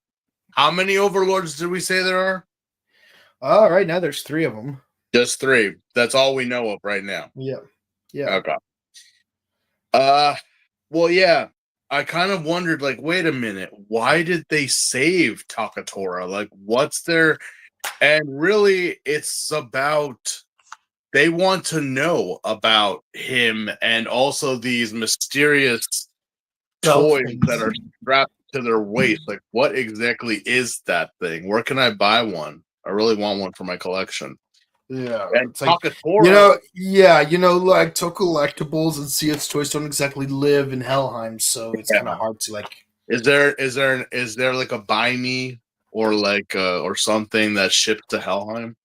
[SPEAKER 2] how many overlords did we say there are?
[SPEAKER 1] Right now there's 3 of them.
[SPEAKER 2] Just 3. That's all we know of right now.
[SPEAKER 1] Yeah.
[SPEAKER 2] Okay. Well, yeah. I kind of wondered, like, wait a minute, why did they save Takatora? Like, what's their? And really, it's about, they want to know about him and also these mysterious toys that are strapped to their waist. Like, what exactly is that thing? Where can I buy one? I really want one for my collection.
[SPEAKER 1] Yeah,
[SPEAKER 2] and
[SPEAKER 1] it's like,
[SPEAKER 2] Takatora,
[SPEAKER 1] like Toku Collectibles and CS Toys don't exactly live in Helheim, so it's kind of hard to like.
[SPEAKER 2] Is there like a buy me or like or something that ships to Helheim?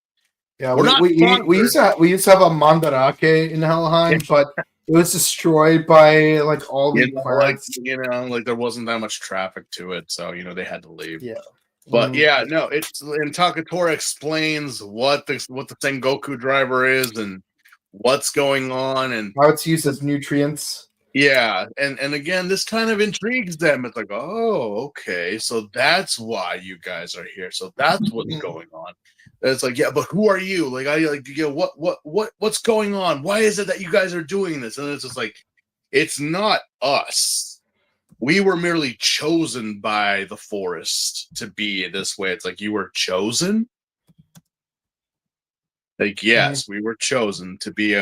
[SPEAKER 1] Yeah, we used to have a Mandarake in Helheim, but it was destroyed by like all the plants.
[SPEAKER 2] Like there wasn't that much traffic to it, so they had to leave.
[SPEAKER 1] Yeah.
[SPEAKER 2] But it's, and Takatora explains what the Sengoku driver is and what's going on and
[SPEAKER 1] how it's used as nutrients.
[SPEAKER 2] Yeah, and again, this kind of intrigues them. It's like, oh, okay, so that's why you guys are here. So that's what's going on. And it's like, yeah, but who are you? Like, what's going on? Why is it that you guys are doing this? And it's just like, it's not us. We were merely chosen by the forest to be this way. It's like, you were chosen? Like, yes, we were chosen to be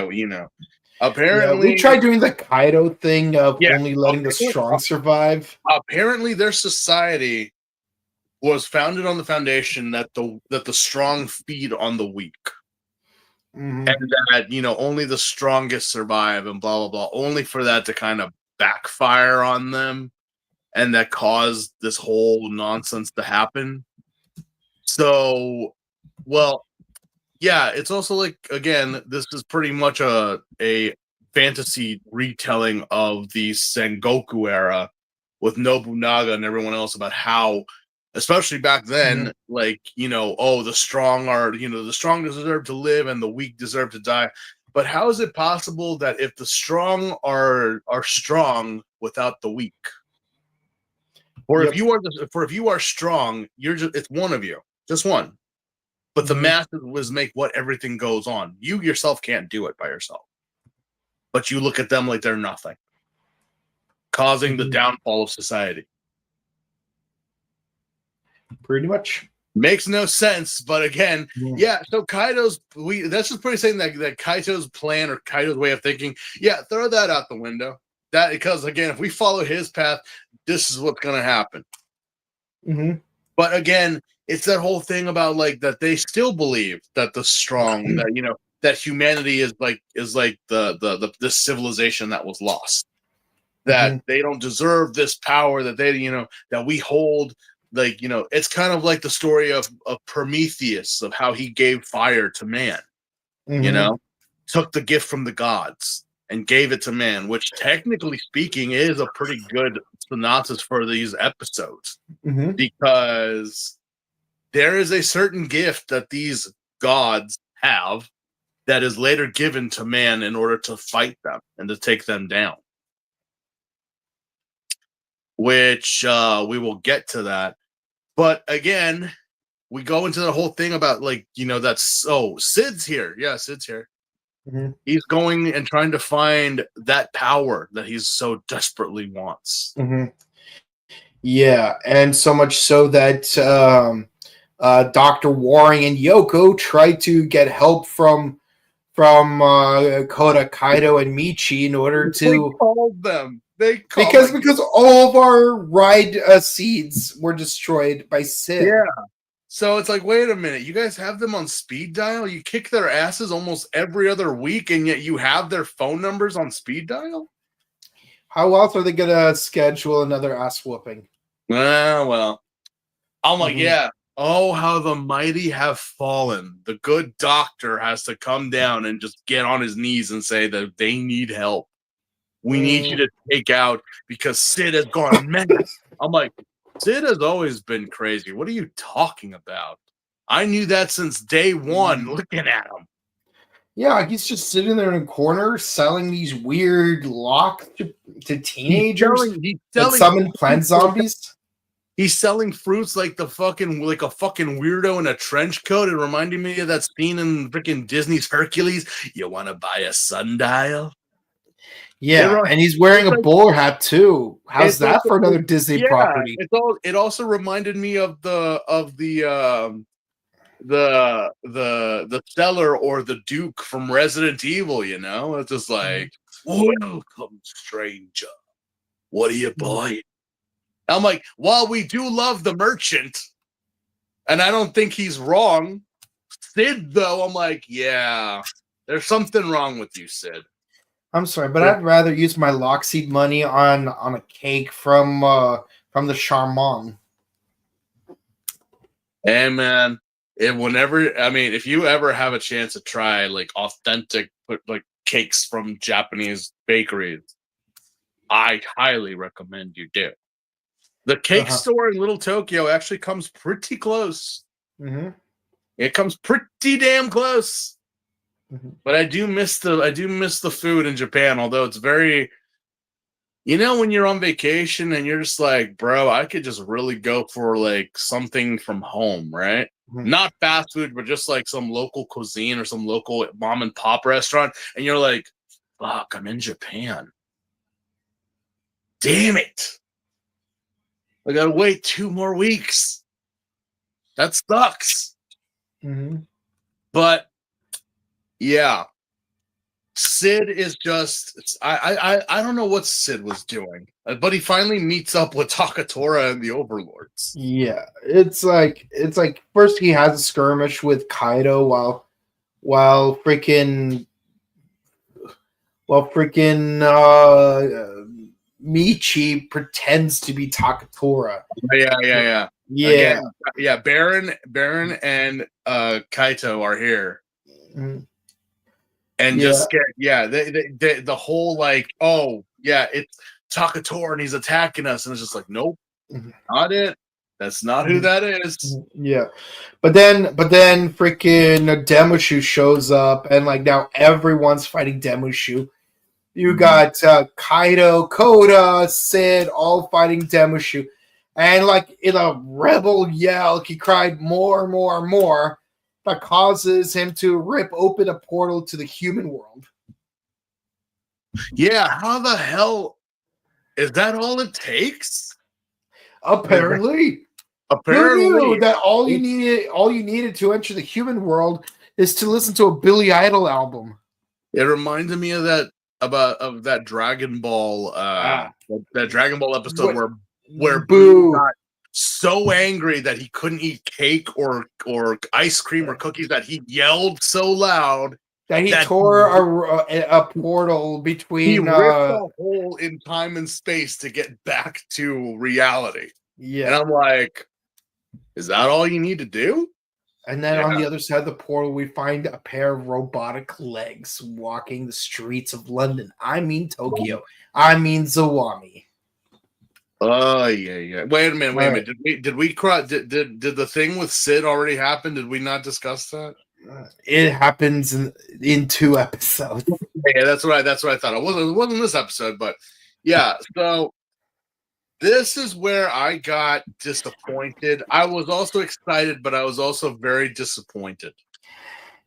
[SPEAKER 2] apparently,
[SPEAKER 1] we tried doing the Kaido thing of only letting the strong survive.
[SPEAKER 2] Apparently, their society was founded on the foundation that the strong feed on the weak, and that only the strongest survive, and blah blah blah. Only for that to kind of backfire on them, and that caused this whole nonsense to happen. So, well. Yeah, it's also like, again, this is pretty much a fantasy retelling of the Sengoku era with Nobunaga and everyone else about how, especially back then, the strong are, the strong deserve to live and the weak deserve to die. But how is it possible that if the strong are strong without the weak? Or if you are strong, it's one of you, just one. But the masses was make what everything goes on. You yourself can't do it by yourself. But you look at them like they're nothing, causing the downfall of society.
[SPEAKER 1] Pretty much.
[SPEAKER 2] Makes no sense, but again, so Kaito's, that's just pretty saying that Kaito's plan or Kaito's way of thinking, throw that out the window. That, because again, if we follow his path, this is what's going to happen. But again, it's that whole thing about like that they still believe that the strong, that that humanity is like the civilization that was lost, that they don't deserve this power that they that we hold. Like it's kind of like the story of Prometheus, of how he gave fire to man. Took the gift from the gods and gave it to man, which technically speaking is a pretty good synopsis for these episodes, because there is a certain gift that these gods have that is later given to man in order to fight them and to take them down. Which we will get to that. But again, we go into the whole thing about Sid's here. Yeah, Sid's here.
[SPEAKER 1] Mm-hmm.
[SPEAKER 2] He's going and trying to find that power that he so desperately wants.
[SPEAKER 1] Mm-hmm. Yeah, and so much so that Dr. Waring and Yoko try to get help from Koda, Kaido, and Michi in order to
[SPEAKER 2] They called them.
[SPEAKER 1] Because all of our ride seeds were destroyed by Sid.
[SPEAKER 2] Yeah. So it's like, wait a minute, you guys have them on speed dial? You kick their asses almost every other week, and yet you have their phone numbers on speed dial?
[SPEAKER 1] How else are they gonna schedule another ass whooping?
[SPEAKER 2] Well. I'm like, yeah. Oh, how the mighty have fallen. The good doctor has to come down and just get on his knees and say that they need help. We need you to take out because Sid has gone mad. I'm like, Sid has always been crazy. What are you talking about? I knew that since day one, looking at him.
[SPEAKER 1] Yeah, he's just sitting there in a corner selling these weird locks to teenagers that summon plant zombies.
[SPEAKER 2] He's selling fruits like a fucking weirdo in a trench coat. It reminded me of that scene in freaking Disney's Hercules. You want to buy a sundial?
[SPEAKER 1] Yeah, and he's wearing a bowler hat too. How's that for another Disney property?
[SPEAKER 2] It also reminded me of the seller or the Duke from Resident Evil. You know, it's just like, welcome, stranger. What are you buying? I'm like, while we do love the merchant, and I don't think he's wrong, Sid though, I'm like, yeah, there's something wrong with you, Sid.
[SPEAKER 1] I'm sorry, but I'd rather use my Lockseed money on a cake from the Charmant.
[SPEAKER 2] Hey man, if you ever have a chance to try like authentic like cakes from Japanese bakeries, I highly recommend you do. The cake store in Little Tokyo actually comes pretty close.
[SPEAKER 1] Mm-hmm.
[SPEAKER 2] It comes pretty damn close. But I do miss the food in Japan, although it's very, when you're on vacation and you're just like, bro, I could just really go for like something from home, right? Not fast food, but just like some local cuisine or some local mom and pop restaurant. And you're like, fuck, I'm in Japan. Damn it. I gotta wait 2 more weeks. That sucks. But yeah, Sid is just, I don't know what Sid was doing, but he finally meets up with Takatora and the Overlords.
[SPEAKER 1] Yeah, it's like first he has a skirmish with Kaido while freaking Michi pretends to be Takatora.
[SPEAKER 2] Yeah.
[SPEAKER 1] Yeah.
[SPEAKER 2] Again, Baron and Kaito are here. And just get they the whole like, oh yeah, it's Takatora and he's attacking us, and it's just like, nope, not it. That's not who that is.
[SPEAKER 1] Yeah, but then freaking Demushu shows up, and like now everyone's fighting Demushu. You got Kaido, Koda, Sid, all fighting Demushu, and like in a rebel yell, he cried more. That causes him to rip open a portal to the human world.
[SPEAKER 2] Yeah, how the hell is that all it takes?
[SPEAKER 1] Apparently. Who knew that all you needed to enter the human world is to listen to a Billy Idol album?
[SPEAKER 2] It reminded me of that Dragon Ball that Dragon Ball episode where Boo got so angry that he couldn't eat cake or ice cream or cookies that he yelled so loud
[SPEAKER 1] that he tore a portal between.
[SPEAKER 2] He ripped a hole in time and space to get back to reality.
[SPEAKER 1] Yeah,
[SPEAKER 2] and I'm like, is that all you need to do?
[SPEAKER 1] And then on the other side of the portal, we find a pair of robotic legs walking the streets of London. I mean Tokyo. I mean Zawami.
[SPEAKER 2] Oh yeah. Wait a minute.
[SPEAKER 1] All right.
[SPEAKER 2] Did we cross? Did the thing with Sid already happen? Did we not discuss that?
[SPEAKER 1] It happens in 2 episodes.
[SPEAKER 2] Yeah, that's what I thought. It wasn't this episode, but yeah. So this is where I got disappointed. I was also excited, but I was also very disappointed.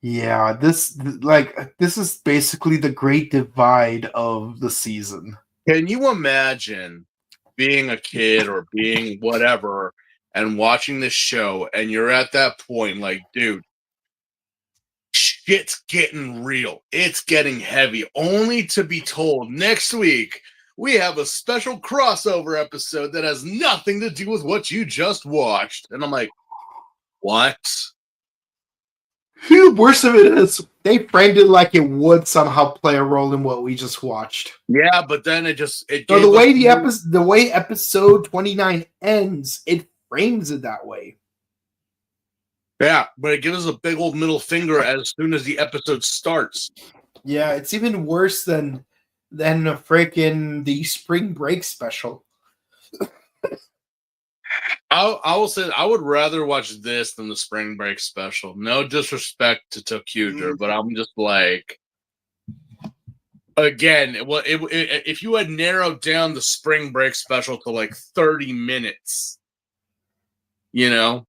[SPEAKER 1] Yeah, this is basically the great divide of the season.
[SPEAKER 2] Can you imagine being a kid or being whatever and watching this show, and you're at that point, like, dude, shit's getting real. It's getting heavy, only to be told next week we have a special crossover episode that has nothing to do with what you just watched. And I'm like, what?
[SPEAKER 1] The worst of it is they framed it like it would somehow play a role in what we just watched.
[SPEAKER 2] Yeah, but then it
[SPEAKER 1] So the way episode 29 ends, it frames it that way.
[SPEAKER 2] Yeah, but it gives us a big old middle finger as soon as the episode starts.
[SPEAKER 1] Yeah, it's even worse than freaking the spring break special.
[SPEAKER 2] I will say I would rather watch this than the spring break special. No disrespect to Tokyuger, but I'm just like, again, if you had narrowed down the spring break special to like 30 minutes, you know.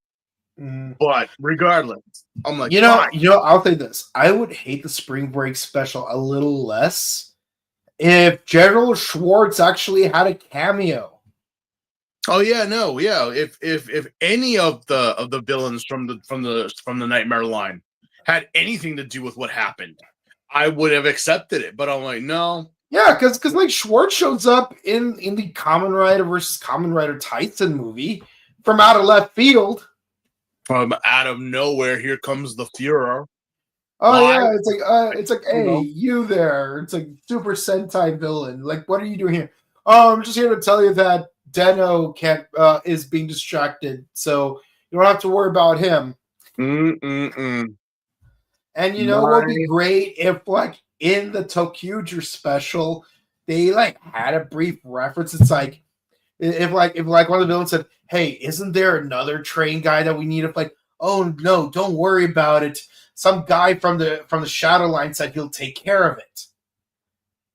[SPEAKER 2] But regardless, I'm like,
[SPEAKER 1] I'll say this: I would hate the spring break special a little less if General Schwartz actually had a cameo.
[SPEAKER 2] Oh yeah, no, yeah. If any of the villains from the Nightmare line had anything to do with what happened, I would have accepted it. But I'm like, no.
[SPEAKER 1] Yeah, because like Schwartz shows up in the Kamen Rider versus Kamen Rider Titan movie from out of left field.
[SPEAKER 2] From out of nowhere, here comes the Führer.
[SPEAKER 1] Oh yeah, it's like, hey, you there? It's like Super Sentai villain. Like, what are you doing here? Oh, I'm just here to tell you that Deno is being distracted, so you don't have to worry about him. And what would be great if, like, in the Tokyuger special, they like had a brief reference. It's like if one of the villains said, "Hey, isn't there another train guy that we need?" If like, "Oh no, don't worry about it. Some guy from the Shadow Line said he'll take care of it."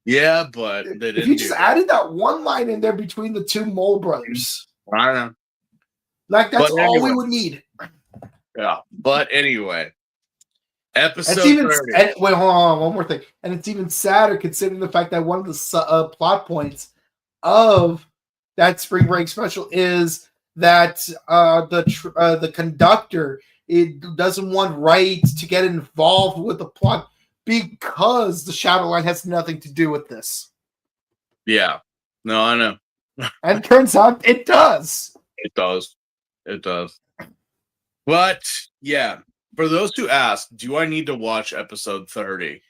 [SPEAKER 2] Yeah, but
[SPEAKER 1] if you just added that one line in there between the two Mole brothers,
[SPEAKER 2] I don't know.
[SPEAKER 1] Like that's all we would need.
[SPEAKER 2] Yeah, but anyway, episode 30.
[SPEAKER 1] Wait, hold on, one more thing, and it's even sadder considering the fact that one of the plot points of that spring break special is that the conductor doesn't want Wright to get involved with the plot because the Shadow Line has nothing to do with this.
[SPEAKER 2] Yeah, no, I know.
[SPEAKER 1] And it turns out it does.
[SPEAKER 2] It does. But yeah, for those who ask, do I need to watch episode 30?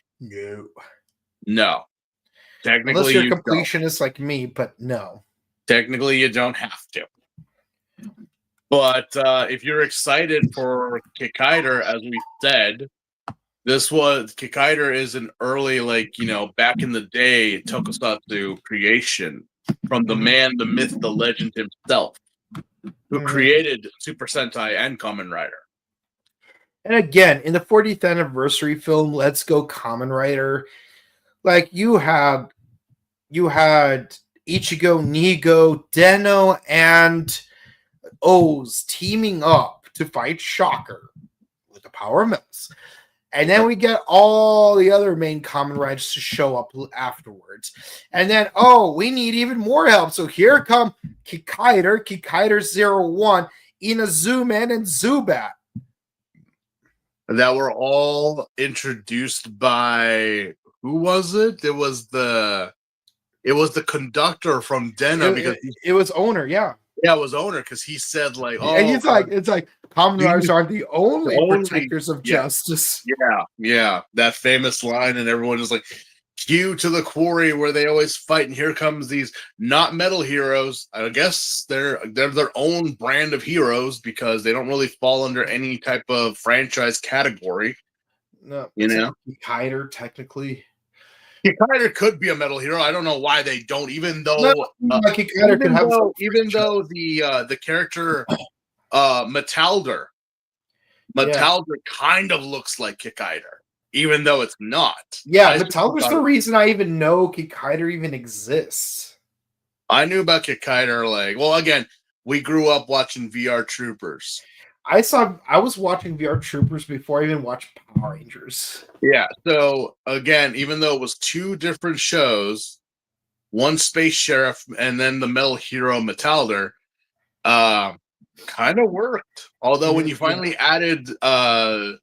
[SPEAKER 2] No. Technically,
[SPEAKER 1] unless you're a completionist like me, but no.
[SPEAKER 2] Technically, you don't have to. But if you're excited for Kikaider, as we said, Kikaider is an early, back in the day, tokusatsu creation from the man, the myth, the legend himself, who created Super Sentai and Kamen Rider.
[SPEAKER 1] And again, in the 40th anniversary film, Let's Go Kamen Rider, like you had Ichigo, Nigo, Deno, and Oz teaming up to fight Shocker with the power of Mills. And then we get all the other main Kamen Riders to show up afterwards. And then, we need even more help. So here come Kikaider 01, Inazuman, and Zubat.
[SPEAKER 2] That were all introduced by, who was it? It was the conductor from Deno, because
[SPEAKER 1] it was Owner, yeah.
[SPEAKER 2] Yeah, it was Owner, because he said
[SPEAKER 1] and it's like Kamen Riders are the only protectors of justice.
[SPEAKER 2] Yeah, that famous line, and everyone is like, cue to the quarry where they always fight, and here comes these not metal heroes. I guess they're their own brand of heroes because they don't really fall under any type of franchise category.
[SPEAKER 1] No,
[SPEAKER 2] you know,
[SPEAKER 1] Kikaider technically.
[SPEAKER 2] Kikaider could be a metal hero. I don't know why they don't, even though
[SPEAKER 1] Kikaider could have
[SPEAKER 2] even though the character Metalder kind of looks like Kikaider, even though it's not.
[SPEAKER 1] Yeah, Metalder's the reason I even know Kikaider even exists.
[SPEAKER 2] I knew about Kikaider, like, well, again, we grew up watching VR Troopers.
[SPEAKER 1] I was watching VR Troopers before I even watched Power Rangers.
[SPEAKER 2] Yeah, so again, even though it was two different shows, one Space Sheriff and then the metal hero Metalder, kind of worked. Although when you finally added the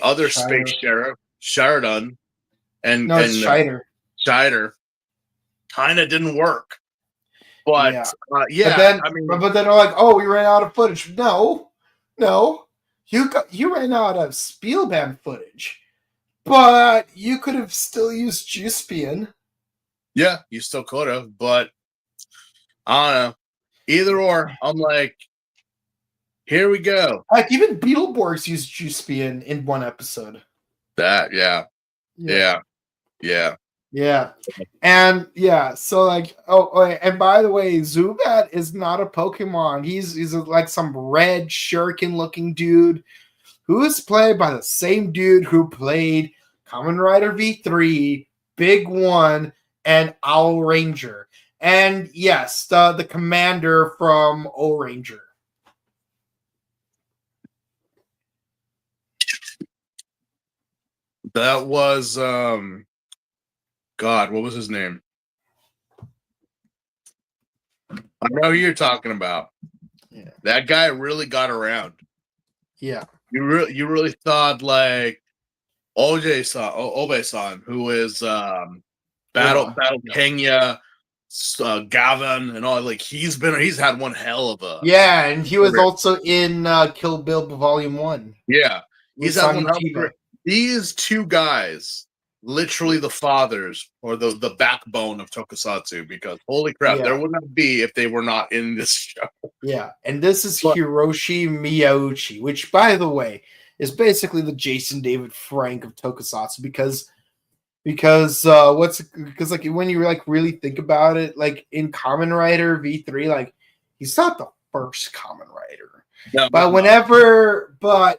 [SPEAKER 2] other Space Sheriff, Sheridan, and
[SPEAKER 1] Scheider,
[SPEAKER 2] kind of didn't work. But
[SPEAKER 1] but then they're like, oh, we ran out of footage. No, you ran out of Spielband footage, but you could have still used Juicebean.
[SPEAKER 2] Yeah, you still could have, but I don't know. Either or, I'm like, here we go.
[SPEAKER 1] Like even Beetleborgs used Juicebean in one episode.
[SPEAKER 2] That yeah.
[SPEAKER 1] And so like, and by the way, Zubat is not a Pokemon. He's like some red shuriken looking dude who is played by the same dude who played Kamen Rider V3, Big One, and Owl Ranger. And yes, the commander from O Ranger.
[SPEAKER 2] That was God, what was his name? I know who you're talking about.
[SPEAKER 1] Yeah.
[SPEAKER 2] That guy really got around.
[SPEAKER 1] Yeah.
[SPEAKER 2] You really thought like Obe-san, who is Battle Kenya, Gavin, and all, like he's had one hell of a
[SPEAKER 1] and he was also in Kill Bill Volume 1.
[SPEAKER 2] Yeah, he's had one hell of a, these two guys. Literally the fathers or the backbone of Tokusatsu, because holy crap, there would not be if they were not in this show. Yeah,
[SPEAKER 1] and this is Hiroshi Miyauchi, which, by the way, is basically the Jason David Frank of Tokusatsu because like when you like really think about it, like in Kamen Rider V3, like he's not the first Kamen Rider.
[SPEAKER 2] No,
[SPEAKER 1] but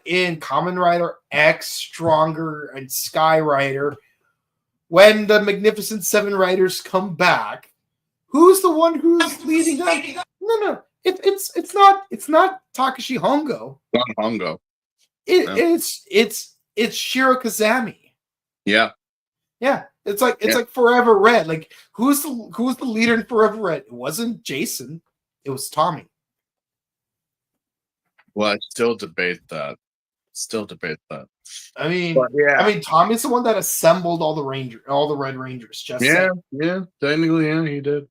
[SPEAKER 1] in Kamen Rider X, Stronger, and Sky Rider, when the Magnificent Seven Riders come back, who's the one who's leading up? No, it's not Takashi Hongo.
[SPEAKER 2] Not Hongo.
[SPEAKER 1] It's Shiro Kazami.
[SPEAKER 2] Yeah.
[SPEAKER 1] It's like Forever Red. Like who's the leader in Forever Red? It wasn't Jason. It was Tommy.
[SPEAKER 2] Well, I still debate that.
[SPEAKER 1] I mean, Tommy's the one that assembled all the Red Rangers.
[SPEAKER 2] Technically, he did.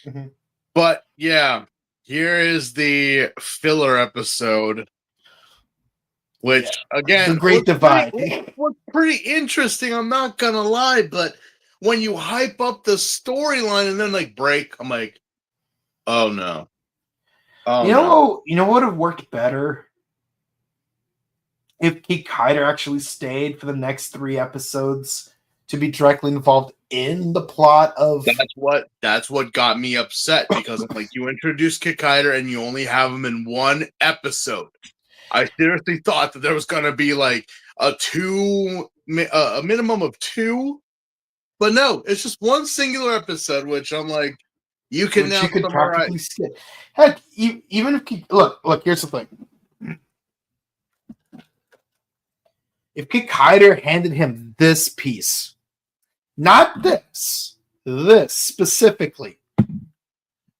[SPEAKER 1] Mm-hmm.
[SPEAKER 2] But yeah, here is the filler episode, which again,
[SPEAKER 1] the Great Divide.
[SPEAKER 2] Was pretty interesting. I'm not gonna lie, but when you hype up the storyline and then like break, I'm like, oh no.
[SPEAKER 1] You know what would have worked better? If Kikaider actually stayed for the next 3 episodes to be directly involved in the plot of...
[SPEAKER 2] That's what got me upset, because I'm like, you introduced Kikaider and you only have him in 1 episode. I seriously thought that there was going to be like a minimum of 2, but no, it's just 1 singular episode, which I'm like, you can now
[SPEAKER 1] practically skip. Heck, even if look, here's the thing. If Kikaider handed him this piece, not this specifically,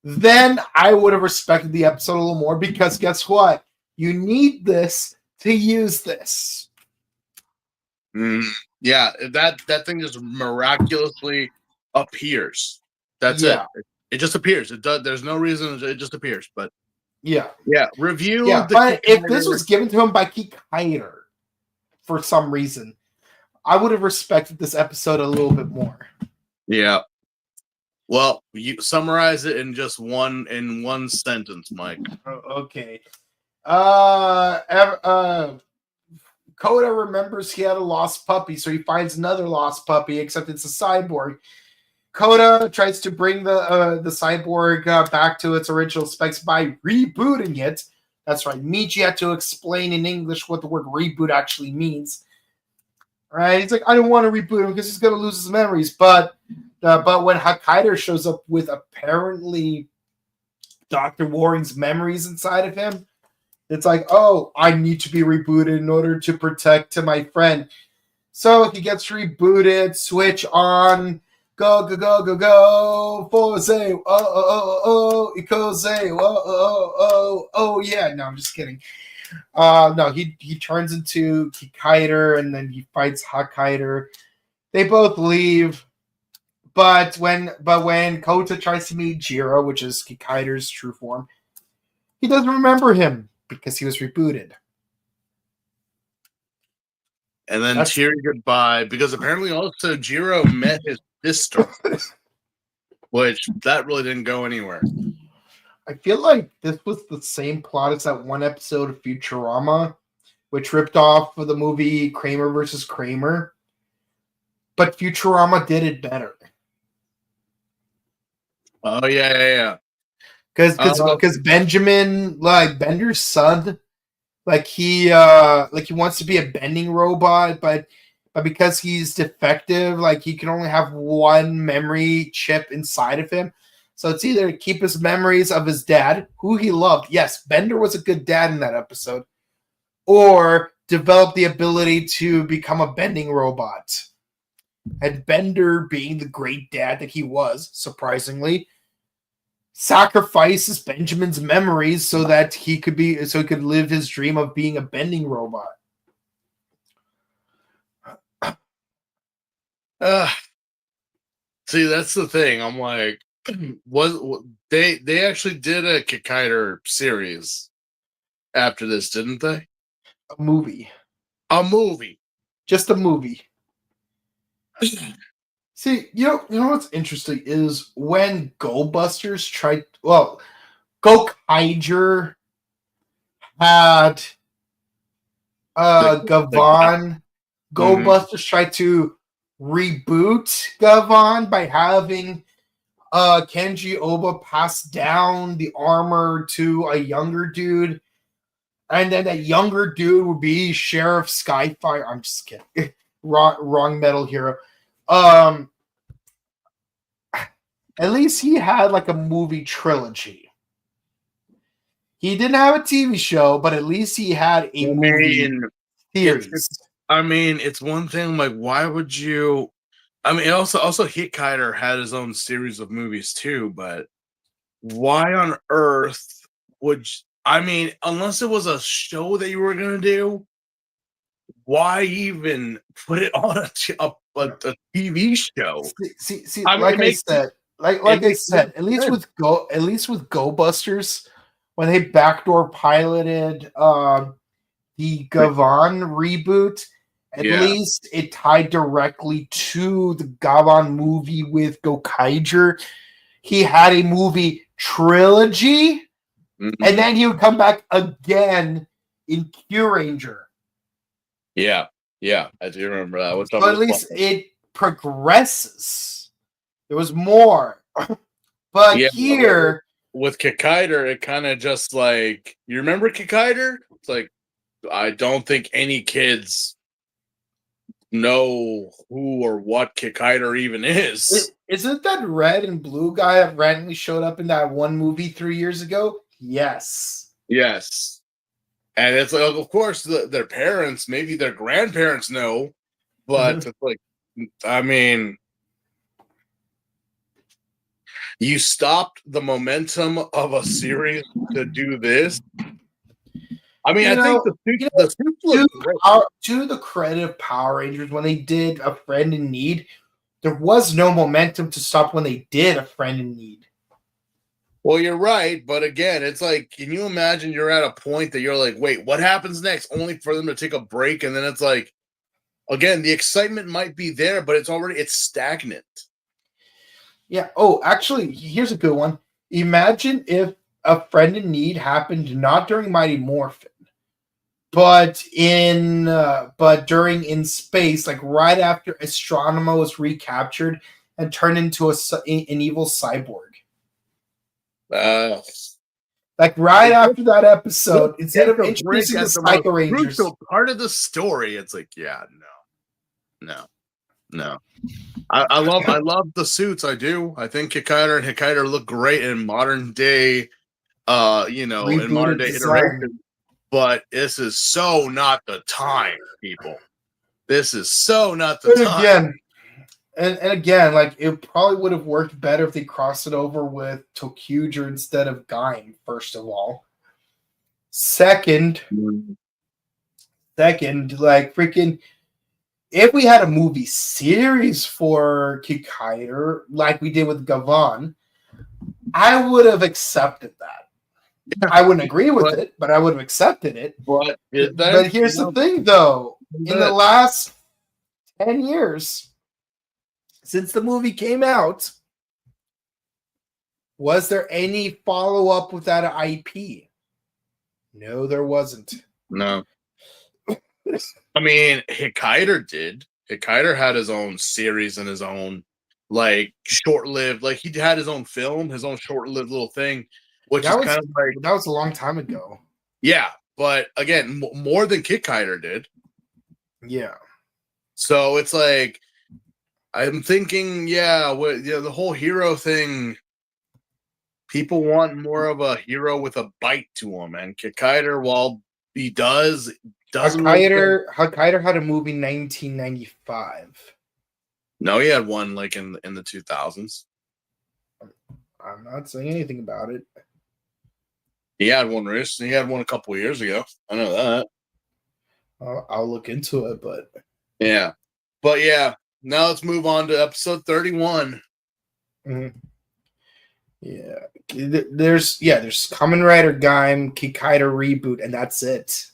[SPEAKER 1] then I would have respected the episode a little more, because guess what? You need this to use this.
[SPEAKER 2] Yeah, that thing just miraculously appears. That's it. It just appears. It does. There's no reason. It just appears. But review.
[SPEAKER 1] But if this was given to him by Kikaider, for some reason, I would have respected this episode a little bit more.
[SPEAKER 2] Yeah. Well, you summarize it in just one sentence, Mike.
[SPEAKER 1] Okay. Koda remembers he had a lost puppy, so he finds another lost puppy, except it's a cyborg. Koda tries to bring the cyborg back to its original specs by rebooting it. That's right. Michi had to explain in English what the word reboot actually means. Right? He's like, I don't want to reboot him because he's going to lose his memories. But when Hokkaido shows up with apparently Dr. Waring's memories inside of him, it's like, oh, I need to be rebooted in order to protect my friend. So he gets rebooted, switch on, go, go, go, go, go, Forze, Ikoze, yeah. No, I'm just kidding. No, he turns into Kikaider, and then he fights Hokkaider. They both leave. But when Kota tries to meet Jiro, which is Kikaider's true form, he doesn't remember him because he was rebooted.
[SPEAKER 2] And then cheering goodbye, because apparently also Jiro met his sister, which that really didn't go anywhere.
[SPEAKER 1] I feel like this was the same plot as that one episode of Futurama, which ripped off of the movie Kramer versus Kramer. But Futurama did it better.
[SPEAKER 2] Oh, yeah.
[SPEAKER 1] Because Benjamin, like Bender's son, he wants to be a bending robot, but because he's defective, he can only have one memory chip inside of him. So it's either keep his memories of his dad, who he loved. Yes, Bender was a good dad in that episode, or develop the ability to become a bending robot. And Bender, being the great dad that he was, surprisingly, sacrifices Benjamin's memories so that he could live his dream of being a bending robot.
[SPEAKER 2] See, that's the thing. I'm like, they actually did a Kikaider series after this, didn't they?
[SPEAKER 1] A movie.
[SPEAKER 2] Just
[SPEAKER 1] a movie. See, you know what's interesting is when Go-Busters tried. Well, Go-Kaiger had Gavan. Go-Busters tried to reboot Gavan by having Kenji Oba pass down the armor to a younger dude, and then that younger dude would be Sheriff Skyfire. I'm just kidding. wrong Metal Hero. At least he had a movie trilogy. He didn't have a TV show, but at least he had a movie series.
[SPEAKER 2] It's one thing. Why would you? Also Hitkaider had his own series of movies too. But why on earth would? Unless it was a show that you were gonna do, why even put it on a TV show?
[SPEAKER 1] See, I said, at least with Go-Busters, when they backdoor piloted the Gavan reboot, at least it tied directly to the Gavan movie with Go-Kaiger. He had a movie trilogy, and then he would come back again in Q-Ranger.
[SPEAKER 2] Yeah, I do remember that.
[SPEAKER 1] So at least it progresses. There was more. But here...
[SPEAKER 2] With Kikaider, it kind of just you remember Kikaider? It's I don't think any kids know who or what Kikaider even is.
[SPEAKER 1] Isn't that red and blue guy that randomly showed up in that one movie 3 years ago? Yes.
[SPEAKER 2] And it's of course, their parents, maybe their grandparents know, but it's you stopped the momentum of a series to do this. I think
[SPEAKER 1] to the credit of Power Rangers, when they did A Friend in Need, there was no momentum to stop when they did A Friend in Need.
[SPEAKER 2] Well, you're right, but again, it's can you imagine you're at a point that you're wait, what happens next? Only for them to take a break, and then it's again, the excitement might be there, but it's stagnant.
[SPEAKER 1] Yeah. Oh, actually, here's a good one. Imagine if A Friend in Need happened not during Mighty Morphin, but during In Space, like right after Astronema was recaptured and turned into an evil cyborg. Like right after that episode, instead of introducing the Psycho Rangers,
[SPEAKER 2] crucial part of the story, it's like, yeah, no. I love the suits. I do. I think Hikaider and Hikaider look great in modern day, in modern day iteration. But this is so not the time, people. This is so not the time.
[SPEAKER 1] And again, like it probably would have worked better if they crossed it over with Tokyuger instead of Gaim, first of all. Second, like freaking, if we had a movie series for Kikaider, like we did with Gavan, I would have accepted that. Yeah. I wouldn't agree with it, but I would have accepted it. But here's the thing, though. In the last 10 years, since the movie came out, was there any follow-up with that IP? No, there wasn't.
[SPEAKER 2] No. I mean, Hikaider did. Hikaider had his own series and his own, like, short-lived, like, he had his own film, his own short-lived little thing, which is kind of like...
[SPEAKER 1] That was a long time ago.
[SPEAKER 2] Yeah, but, again, more than Hikaider did.
[SPEAKER 1] Yeah.
[SPEAKER 2] So, it's like, I'm thinking, the whole hero thing, people want more of a hero with a bite to him, and Hikaider, while he doesn't...
[SPEAKER 1] Hikaider had a movie in 1995.
[SPEAKER 2] No, he had one like in the 2000s.
[SPEAKER 1] I'm not saying anything about it.
[SPEAKER 2] He had one recently. He had one a couple of years ago. I know that.
[SPEAKER 1] I'll look into it, but
[SPEAKER 2] yeah. Now let's move on to episode 31.
[SPEAKER 1] Mm-hmm. Yeah, there's Kamen Rider Gaim Kikaider reboot, and that's it.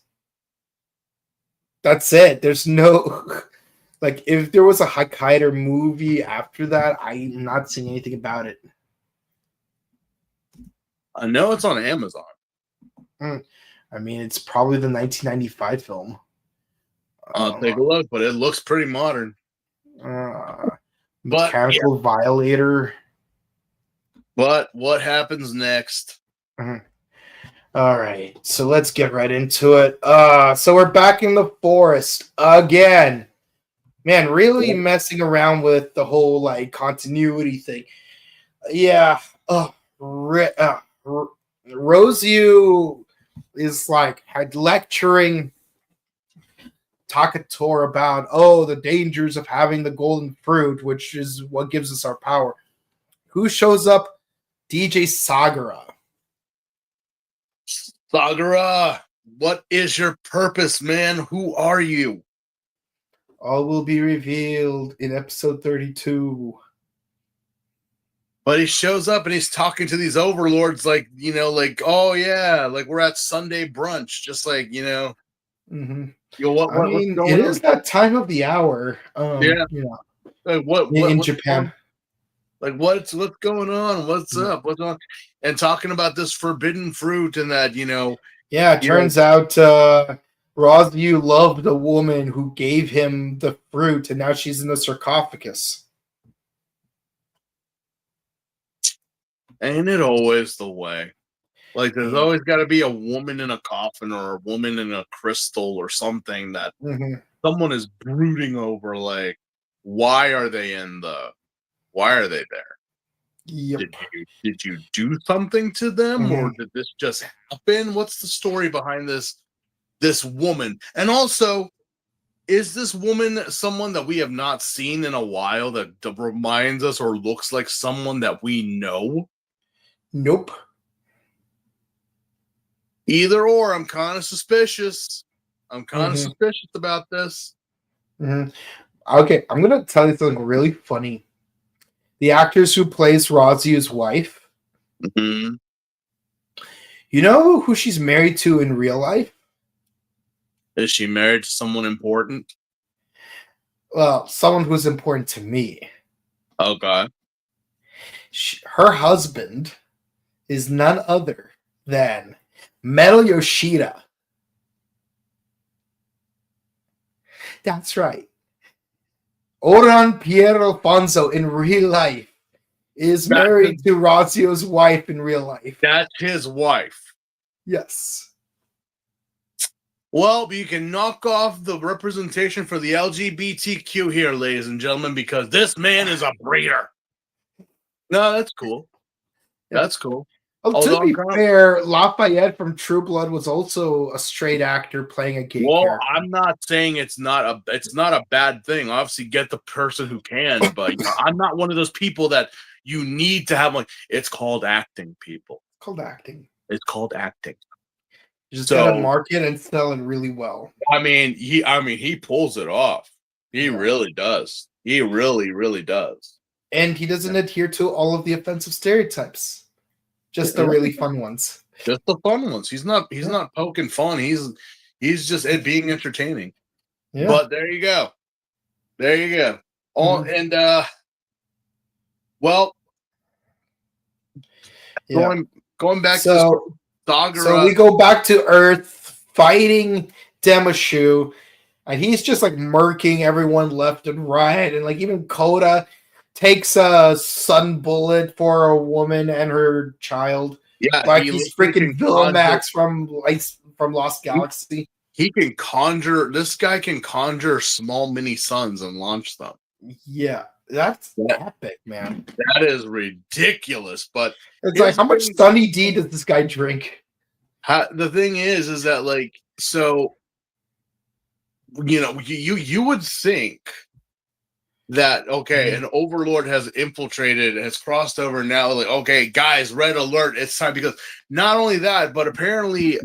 [SPEAKER 1] That's it. There's no like if there was a Hikaider movie after that, I'm not seeing anything about it.
[SPEAKER 2] I know it's on Amazon.
[SPEAKER 1] I mean, it's probably the 1995 film.
[SPEAKER 2] I'll take a look, but it looks pretty modern.
[SPEAKER 1] Mechanical Violator.
[SPEAKER 2] But what happens next?
[SPEAKER 1] Mm-hmm. All right, so let's get right into it. So we're back in the forest again. Man, really messing around with the whole like continuity thing. Yeah. Rosyu is like lecturing Takator about the dangers of having the golden fruit, which is what gives us our power. Who shows up? DJ Sagara.
[SPEAKER 2] Sagara, what is your purpose, man? Who are you?
[SPEAKER 1] All will be revealed in episode 32.
[SPEAKER 2] But he shows up and he's talking to these overlords like, oh yeah, like we're at Sunday brunch, just like,
[SPEAKER 1] Mm-hmm.
[SPEAKER 2] It
[SPEAKER 1] is that time of the hour.
[SPEAKER 2] Yeah. Like
[SPEAKER 1] in Japan.
[SPEAKER 2] Like what's going on? What's up? What's on? And talking about this forbidden fruit and that,
[SPEAKER 1] Yeah, it turns out Rosyu loved the woman who gave him the fruit, and now she's in the sarcophagus.
[SPEAKER 2] Ain't it always the way? Like there's always got to be a woman in a coffin or a woman in a crystal or something that someone is brooding over. Like, why are they there?
[SPEAKER 1] Yep.
[SPEAKER 2] Did you do something to them, or did this just happen? What's the story behind this woman? And also, is this woman someone that we have not seen in a while that reminds us or looks like someone that we know?
[SPEAKER 1] Nope.
[SPEAKER 2] Either or, I'm kind of suspicious. I'm kind of suspicious about this.
[SPEAKER 1] Okay, I'm gonna tell you something really funny. The actress who plays Rosyu's wife, you know who she's married to in real life?
[SPEAKER 2] Is she married to someone important?
[SPEAKER 1] Well, someone who's important to me.
[SPEAKER 2] Okay.
[SPEAKER 1] Her husband is none other than Metal Yoshida. That's right. Oran Pieralfonso in real life is married to Razio's wife in real life.
[SPEAKER 2] That's his wife.
[SPEAKER 1] Yes.
[SPEAKER 2] Well, you can knock off the representation for the LGBTQ here, ladies and gentlemen, because this man is a breeder. No, that's cool. That's cool.
[SPEAKER 1] Oh, to be fair, Lafayette from True Blood was also a straight actor playing a gay character.
[SPEAKER 2] I'm not saying it's not a bad thing. Obviously, get the person who can, but I'm not one of those people that you need to have. Like, it's called acting, people.
[SPEAKER 1] It's called acting.
[SPEAKER 2] It's called acting.
[SPEAKER 1] You just gotta market and sell it really well.
[SPEAKER 2] He pulls it off. He really does. He really, really does.
[SPEAKER 1] And he doesn't adhere to all of the offensive stereotypes. Just the really fun ones.
[SPEAKER 2] Just the fun ones. He's not poking fun. He's just being entertaining. Yeah. But there you go. There you go. Going back to Saga.
[SPEAKER 1] So we go back to Earth fighting Demashu, and he's just like murking everyone left and right, and like even Koda takes a sun bullet for a woman and her child.
[SPEAKER 2] Yeah,
[SPEAKER 1] like he's freaking Villamax from Lost Galaxy.
[SPEAKER 2] He can conjure. This guy can conjure small mini suns and launch them.
[SPEAKER 1] Yeah, that's epic, man.
[SPEAKER 2] That is ridiculous. But
[SPEAKER 1] it's like, how much Sunny D does this guy drink?
[SPEAKER 2] The thing is that like, so you would think that an overlord has infiltrated, has crossed over now, like, okay, guys, red alert, it's time, because not only that, but apparently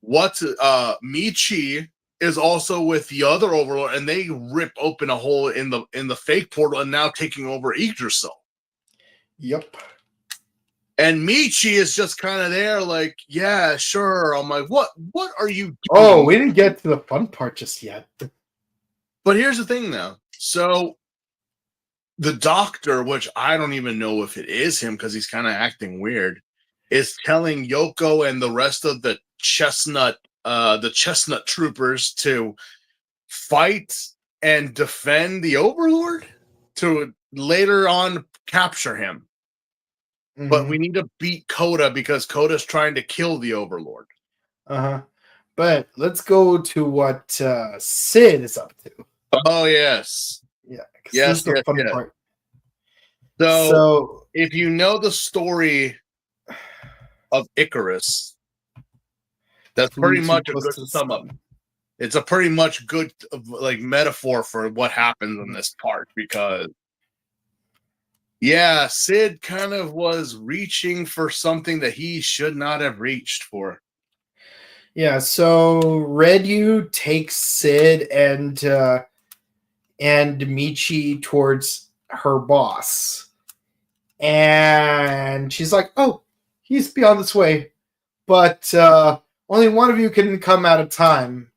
[SPEAKER 2] Michi is also with the other overlord, and they rip open a hole in the fake portal and now taking over Yggdrasil.
[SPEAKER 1] Yep.
[SPEAKER 2] And Michi is just kind of there, like, yeah, sure. I'm like, what are you doing?
[SPEAKER 1] Oh, we didn't get to the fun part just yet.
[SPEAKER 2] But here's the thing, though. So the doctor, which I don't even know if it is him because he's kind of acting weird, is telling Yoko and the rest of the chestnut troopers to fight and defend the Overlord to later on capture him. Mm-hmm. But we need to beat Koda because Koda's trying to kill the Overlord.
[SPEAKER 1] But let's go to what Sid is up to.
[SPEAKER 2] Oh, yes.
[SPEAKER 1] Yeah. Yes, the fun part.
[SPEAKER 2] So, if you know the story of Icarus, that's pretty much a good sum up. It's a pretty much good like metaphor for what happens in this part, because Sid kind of was reaching for something that he should not have reached for.
[SPEAKER 1] Yeah, so Redyu takes Sid and Michi towards her boss. And she's like, oh, he's beyond this way. But only one of you can come at a time.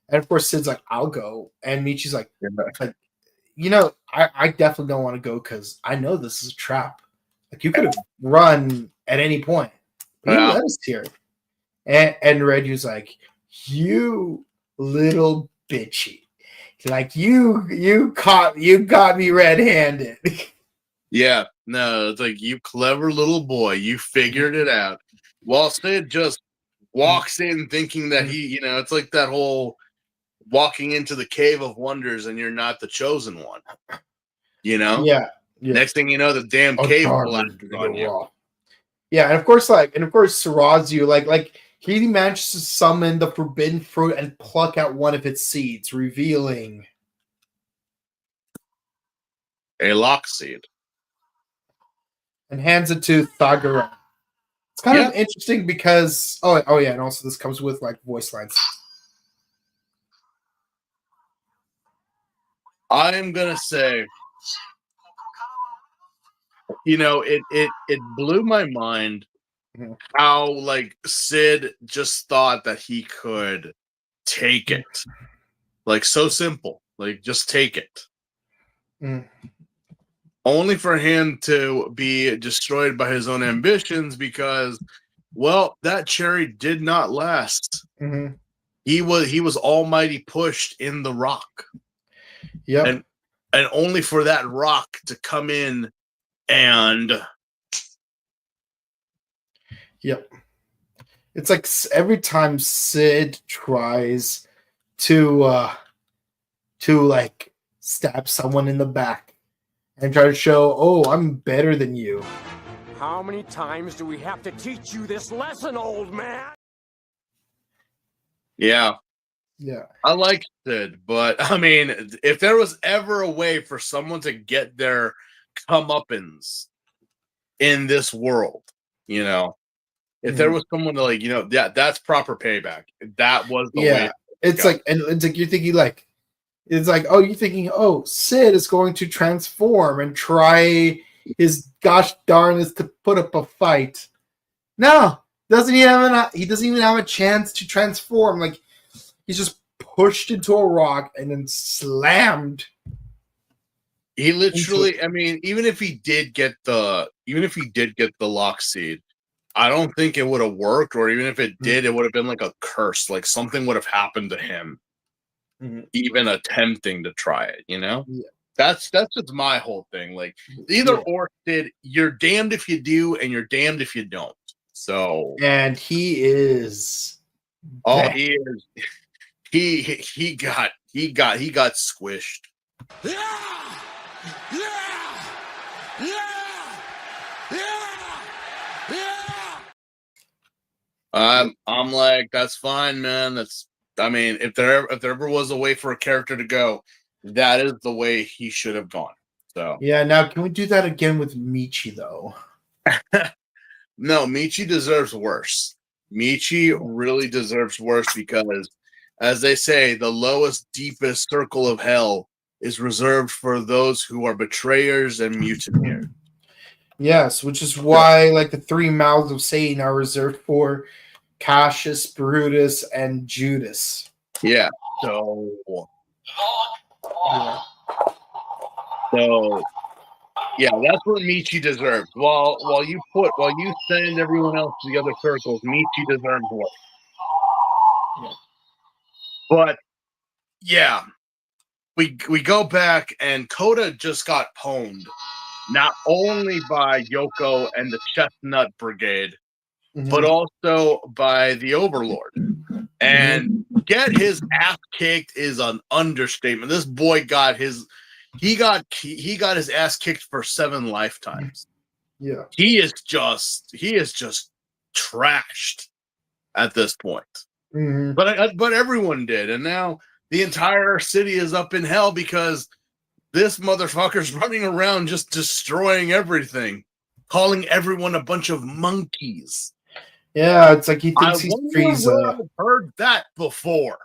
[SPEAKER 1] And of course, Sid's like, I'll go. And Michi's like I definitely don't want to go because I know this is a trap. Like, you could have run at any point. But you let us here. And Redyu's like, you little bitchy. Like, you got me red-handed.
[SPEAKER 2] Yeah, no, it's like, you clever little boy, you figured it out. While Sid just walks in thinking that he, it's like that whole walking into the cave of wonders and you're not the chosen one.
[SPEAKER 1] Yeah.
[SPEAKER 2] Next thing you know, the damn cave collapses on you.
[SPEAKER 1] Yeah, and of course, Sarazu, like he managed to summon the forbidden fruit and pluck out one of its seeds, revealing
[SPEAKER 2] a lock seed.
[SPEAKER 1] And hands it to Thagara. It's kind of interesting because and also this comes with like voice lines.
[SPEAKER 2] I'm gonna say, it blew my mind how like Sid just thought that he could take it, like, so simple, like, just take it. Only for him to be destroyed by his own ambitions, because, well, that cherry did not last. he was almighty pushed in the rock.
[SPEAKER 1] Yep.
[SPEAKER 2] And only for that rock to come in and
[SPEAKER 1] Yep. It's like every time Sid tries to like stab someone in the back and try to show, oh, I'm better than you.
[SPEAKER 4] How many times do we have to teach you this lesson, old man?
[SPEAKER 2] yeah.
[SPEAKER 1] Yeah.
[SPEAKER 2] I like Sid, but I mean, if there was ever a way for someone to get their comeuppance in this world, you know, if there was someone to like, you know, that's proper payback. That was the way.
[SPEAKER 1] It's like, and it's like you're thinking like, it's like, oh, you're thinking, oh, Sid is going to transform and try his gosh darnest to put up a fight. No, he doesn't even have a chance to transform. Like, he's just pushed into a rock and then slammed.
[SPEAKER 2] He literally, I mean, even if he did get the lock seed, I don't think it would have worked, or even if it did, it would have been like a curse. Like something would have happened to him, even attempting to try it, you know?
[SPEAKER 1] Yeah.
[SPEAKER 2] That's just my whole thing. Like either or did, you're damned if you do, and you're damned if you don't. So
[SPEAKER 1] and he is
[SPEAKER 2] he is he got squished. I'm like, that's fine, man. I mean, if there ever was a way for a character to go, that is the way he should have gone. So
[SPEAKER 1] yeah. Now, can we do that again with Michi though?
[SPEAKER 2] No, Michi deserves worse. Michi really deserves worse because, as they say, the lowest, deepest circle of hell is reserved for those who are betrayers and mutineers.
[SPEAKER 1] Yes, which is why like the three mouths of Satan are reserved for Cassius, Brutus, and Judas.
[SPEAKER 2] Yeah. So yeah, that's what Michi deserves. While you send everyone else to the other circles, Michi deserves more.
[SPEAKER 1] Yeah.
[SPEAKER 2] But yeah, we go back and Coda just got pwned, not only by Yoko and the Chestnut Brigade, but also by the Overlord. And get his ass kicked is an understatement. This boy got his ass kicked for 7 lifetimes.
[SPEAKER 1] Yeah.
[SPEAKER 2] He is just trashed at this point. But everyone did, and now the entire city is up in hell because this motherfucker's running around just destroying everything, calling everyone a bunch of monkeys.
[SPEAKER 1] Yeah, it's like he thinks he's Frieza.
[SPEAKER 2] I've heard that before.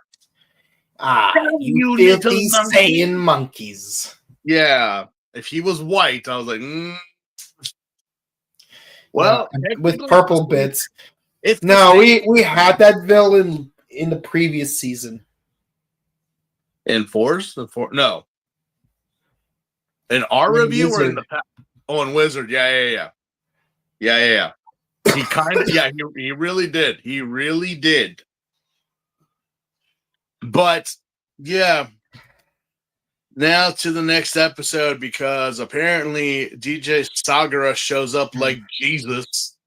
[SPEAKER 1] You filthy Saiyan monkeys.
[SPEAKER 2] Yeah, if he was white, I was like, well,
[SPEAKER 1] with purple bits.
[SPEAKER 2] We
[SPEAKER 1] had that villain in the previous season.
[SPEAKER 2] In Force? No. In our review or in the past? Oh, in Wizard. Yeah. He kind of, he really did. He really did. But yeah, now to the next episode, because apparently DJ Sagara shows up like Jesus.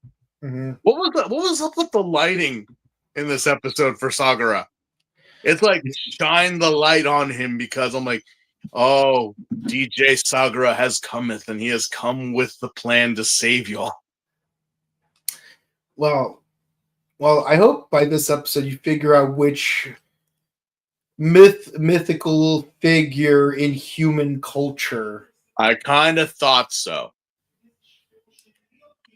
[SPEAKER 2] What was up with the lighting in this episode for Sagara? It's like shine the light on him, because I'm like, oh, DJ Sagara has cometh, and he has come with the plan to save y'all.
[SPEAKER 1] Well, I hope by this episode you figure out which mythical figure in human culture.
[SPEAKER 2] I kind of thought so.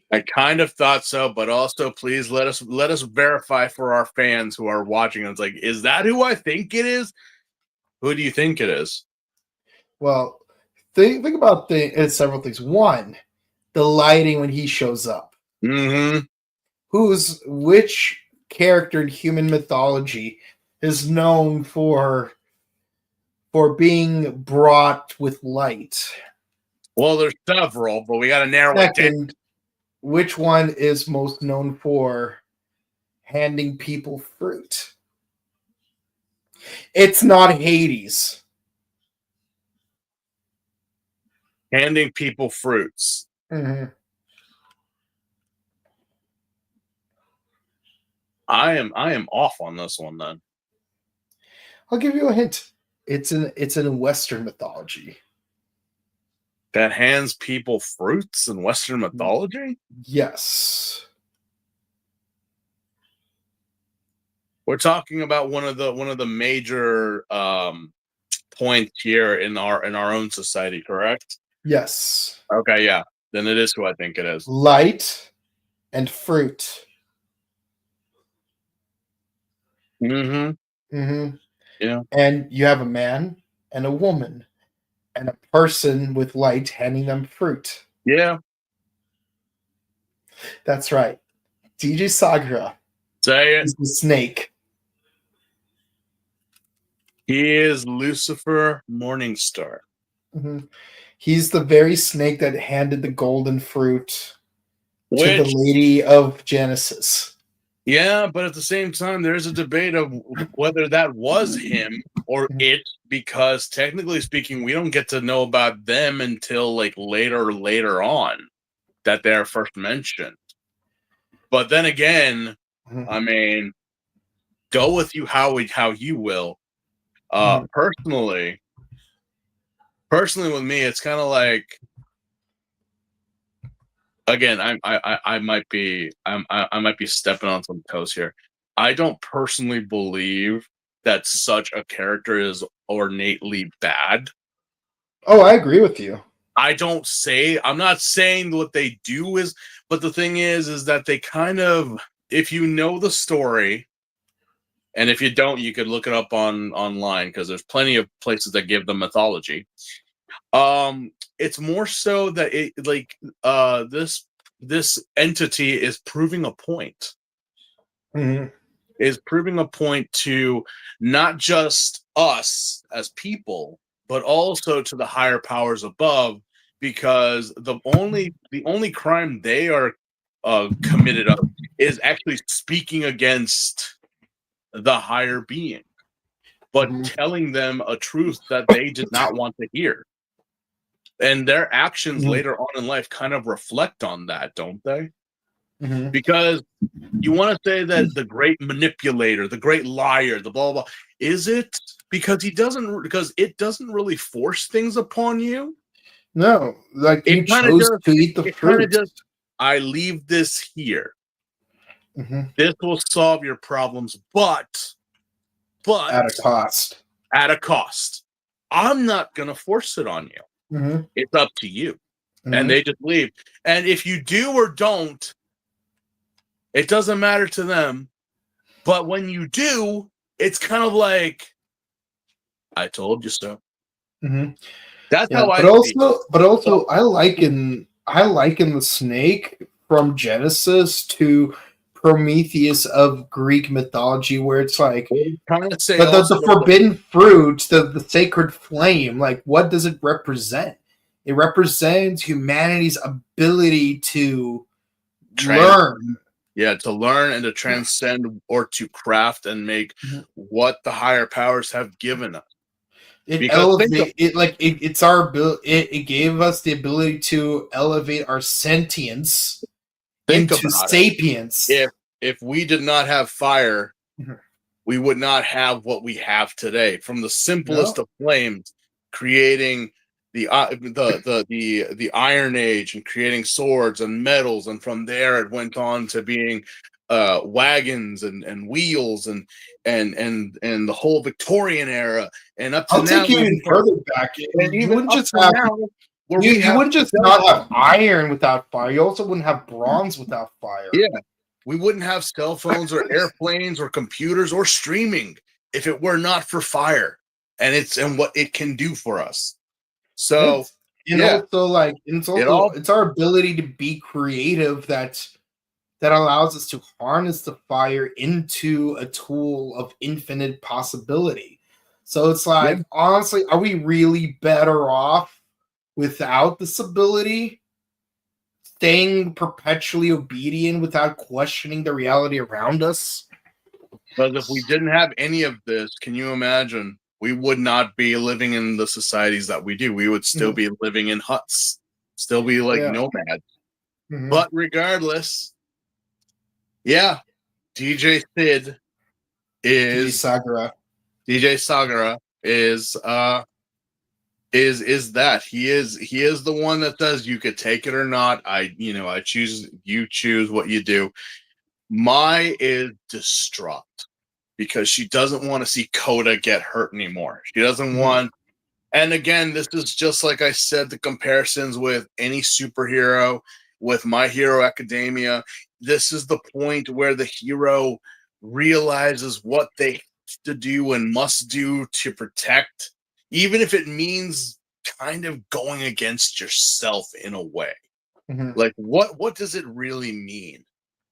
[SPEAKER 2] But also please let us verify for our fans who are watching. It's like, is that who I think it is? Who do you think it is?
[SPEAKER 1] Well, think about several things. One, the lighting when he shows up. Which character in human mythology is known for being brought with light?
[SPEAKER 2] Well, there's several, but we got to narrow it down.
[SPEAKER 1] Which one is most known for handing people fruit? It's not Hades.
[SPEAKER 2] Handing people fruits.
[SPEAKER 1] Mm-hmm.
[SPEAKER 2] I am off on this one then.
[SPEAKER 1] I'll give you a hint. It's in Western mythology.
[SPEAKER 2] That hands people fruits in Western mythology?
[SPEAKER 1] Yes.
[SPEAKER 2] We're talking about one of the major points here in our own society, correct?
[SPEAKER 1] Yes.
[SPEAKER 2] Okay, yeah. Then it is who I think it is.
[SPEAKER 1] Light and fruit.
[SPEAKER 2] Mm-hmm.
[SPEAKER 1] Mm-hmm.
[SPEAKER 2] Yeah.
[SPEAKER 1] And you have a man and a woman and a person with light handing them fruit.
[SPEAKER 2] Yeah.
[SPEAKER 1] That's right. DJ Sagura
[SPEAKER 2] Say it.
[SPEAKER 1] is the snake.
[SPEAKER 2] He is Lucifer Morningstar.
[SPEAKER 1] Mm-hmm. He's the very snake that handed the golden fruit to the Lady of Genesis.
[SPEAKER 2] Yeah, but at the same time, there's a debate of whether that was him or it, because technically speaking, we don't get to know about them until like later on that they're first mentioned. But then again, I mean, go with you how you will. Personally with me, it's kind of like, again, I might be stepping on some toes here. I don't personally believe that such a character is ornately bad.
[SPEAKER 1] Oh, I agree with you.
[SPEAKER 2] I'm not saying what they do is, but the thing is that they kind of, if you know the story, and if you don't, you could look it up online because there's plenty of places that give the mythology. It's more so that it like this entity is proving a point.
[SPEAKER 1] Mm-hmm.
[SPEAKER 2] Is proving a point to not just us as people, but also to the higher powers above, because the only crime they are committed of is actually speaking against the higher being, but telling them a truth that they did not want to hear. And their actions later on in life kind of reflect on that, don't they? Because you want to say that the great manipulator, the great liar, the blah, blah, blah, is it because it doesn't really force things upon you?
[SPEAKER 1] No, like you chose to eat the fruit.
[SPEAKER 2] I leave this here. This will solve your problems, but
[SPEAKER 1] at a cost.
[SPEAKER 2] At a cost. I'm not going to force it on you. It's up to you. And they just leave. And if you do or don't, it doesn't matter to them. But when you do, it's kind of like, I told you so. That's how I feel.
[SPEAKER 1] But also, I liken the snake from Genesis to Prometheus of Greek mythology, where it's like the forbidden fruit, the sacred flame. Like, what does it represent? It represents humanity's ability to learn.
[SPEAKER 2] Yeah, to learn and to transcend or to craft and make what the higher powers have given us.
[SPEAKER 1] It's our ability. It gave us the ability to elevate our sentience into sapience.
[SPEAKER 2] If we did not have fire, we would not have what we have today. From the simplest of flames, creating the Iron Age and creating swords and metals, and from there it went on to being wagons and wheels and the whole Victorian era, and up to
[SPEAKER 1] I'll
[SPEAKER 2] now.
[SPEAKER 1] Take you even further back. You wouldn't just have you wouldn't just not have iron without fire. You also wouldn't have bronze without fire.
[SPEAKER 2] Yeah, we wouldn't have cell phones or airplanes or computers or streaming if it were not for fire and what it can do for us. So
[SPEAKER 1] it's our ability to be creative that allows us to harness the fire into a tool of infinite possibility. So it's like, honestly, are we really better off without this ability? Staying perpetually obedient without questioning the reality around us?
[SPEAKER 2] Because if we didn't have any of this, can you imagine? We would not be living in the societies that we do. We would still be living in huts, still be like nomads. But regardless, yeah, DJ Sid is DJ Sagara is that he is the one that says you could take it or not. I choose, you choose what you do. Mai is distraught because she doesn't want to see Coda get hurt anymore. She doesn't want, and again, this is just like I said, the comparisons with any superhero, with My Hero Academia. This is the point where the hero realizes what they have to do and must do to protect, even if it means kind of going against yourself in a way. Like, what does it really mean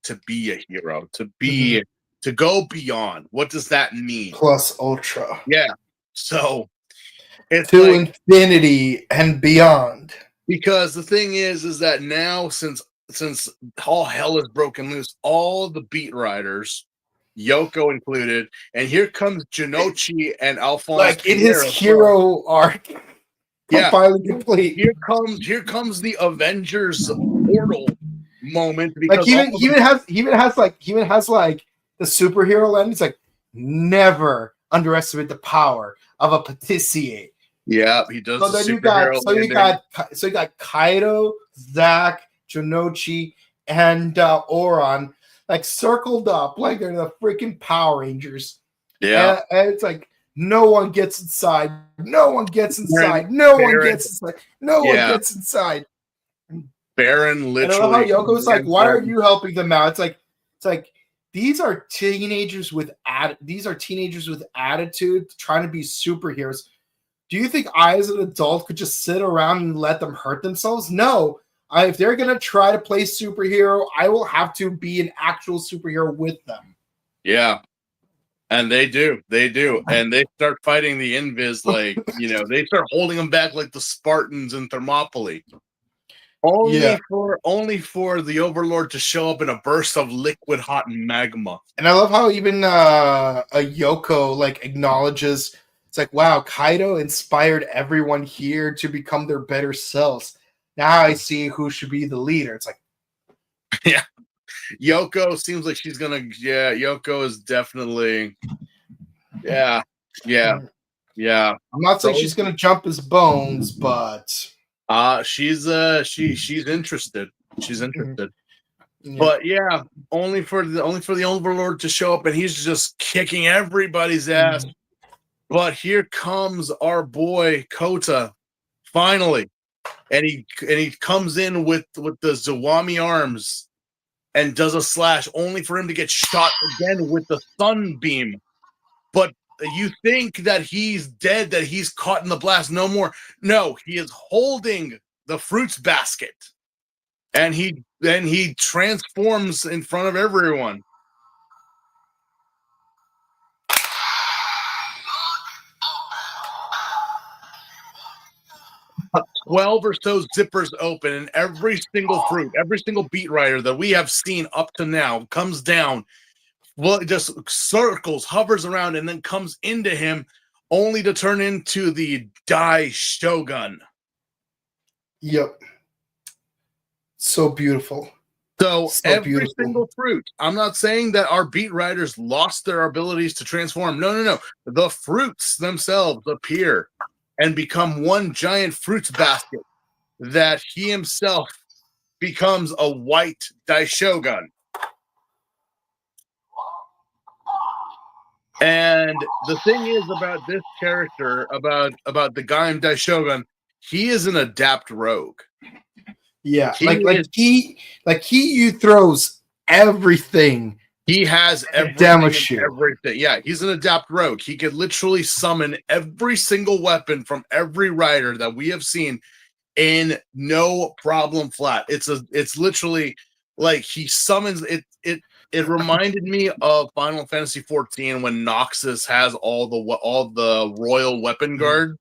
[SPEAKER 2] to be a hero, to be to go beyond? What does that mean?
[SPEAKER 1] Plus ultra.
[SPEAKER 2] Yeah. So it's
[SPEAKER 1] to
[SPEAKER 2] like,
[SPEAKER 1] infinity and beyond.
[SPEAKER 2] Because the thing is that now, since all hell is broken loose, all the beat riders, Yoko included, and here comes Jinochi and Alphonse.
[SPEAKER 1] Like in his hero arc. Finally complete.
[SPEAKER 2] Here comes the Avengers portal moment. Because
[SPEAKER 1] like he even has like the superhero lens. It's like, never underestimate the power of a paticiate.
[SPEAKER 2] Yeah, he does.
[SPEAKER 1] So then you got Kaido, Zack, Jinochi, and Oran like circled up like they're the freaking Power Rangers.
[SPEAKER 2] Yeah,
[SPEAKER 1] and it's like no one gets inside. No one gets inside. No one gets inside. No one gets inside.
[SPEAKER 2] Baron literally.
[SPEAKER 1] And I love how Yoko's like, "Why are you helping them out?" It's like these are teenagers with attitude, trying to be superheroes. Do you think I, as an adult, could just sit around and let them hurt themselves? No. If they're going to try to play superhero, I will have to be an actual superhero with them.
[SPEAKER 2] Yeah. And they do. And they start fighting the Invis like, they start holding them back like the Spartans in Thermopylae. Only for the Overlord to show up in a burst of liquid hot magma.
[SPEAKER 1] And I love how even a Yoko like acknowledges, it's like, wow, Kaido inspired everyone here to become their better selves. Now I see who should be the leader. It's like,
[SPEAKER 2] yeah, Yoko seems like she's gonna. Yeah, Yoko is definitely. Yeah.
[SPEAKER 1] I'm not saying she's gonna jump his bones, but
[SPEAKER 2] she's interested. She's interested. But yeah, only for the Overlord to show up, and he's just kicking everybody's ass. But here comes our boy Kota, finally, and he comes in with the Zawami arms and does a slash, only for him to get shot again with the sunbeam. But you think that he's dead, that he's caught in the blast. No more. No, he is holding the fruits basket, and he transforms in front of everyone. 12 or so zippers open, and every single fruit, every single beat rider that we have seen up to now comes down, well, just circles, hovers around, and then comes into him, only to turn into the Dai Shogun.
[SPEAKER 1] Yep. So beautiful.
[SPEAKER 2] So every single fruit. I'm not saying that our beat riders lost their abilities to transform. No. The fruits themselves appear and become one giant fruits basket that he himself becomes a white Daishogun. And the thing is about this character, about the Gaim Daishogun, he is an adept rogue.
[SPEAKER 1] Yeah, he throws everything.
[SPEAKER 2] He has everything. Yeah, he's an adept rogue. He could literally summon every single weapon from every rider that we have seen in no problem flat. It's literally like he summons it. It reminded me of Final Fantasy 14 when Noxus has all the royal weapon guard.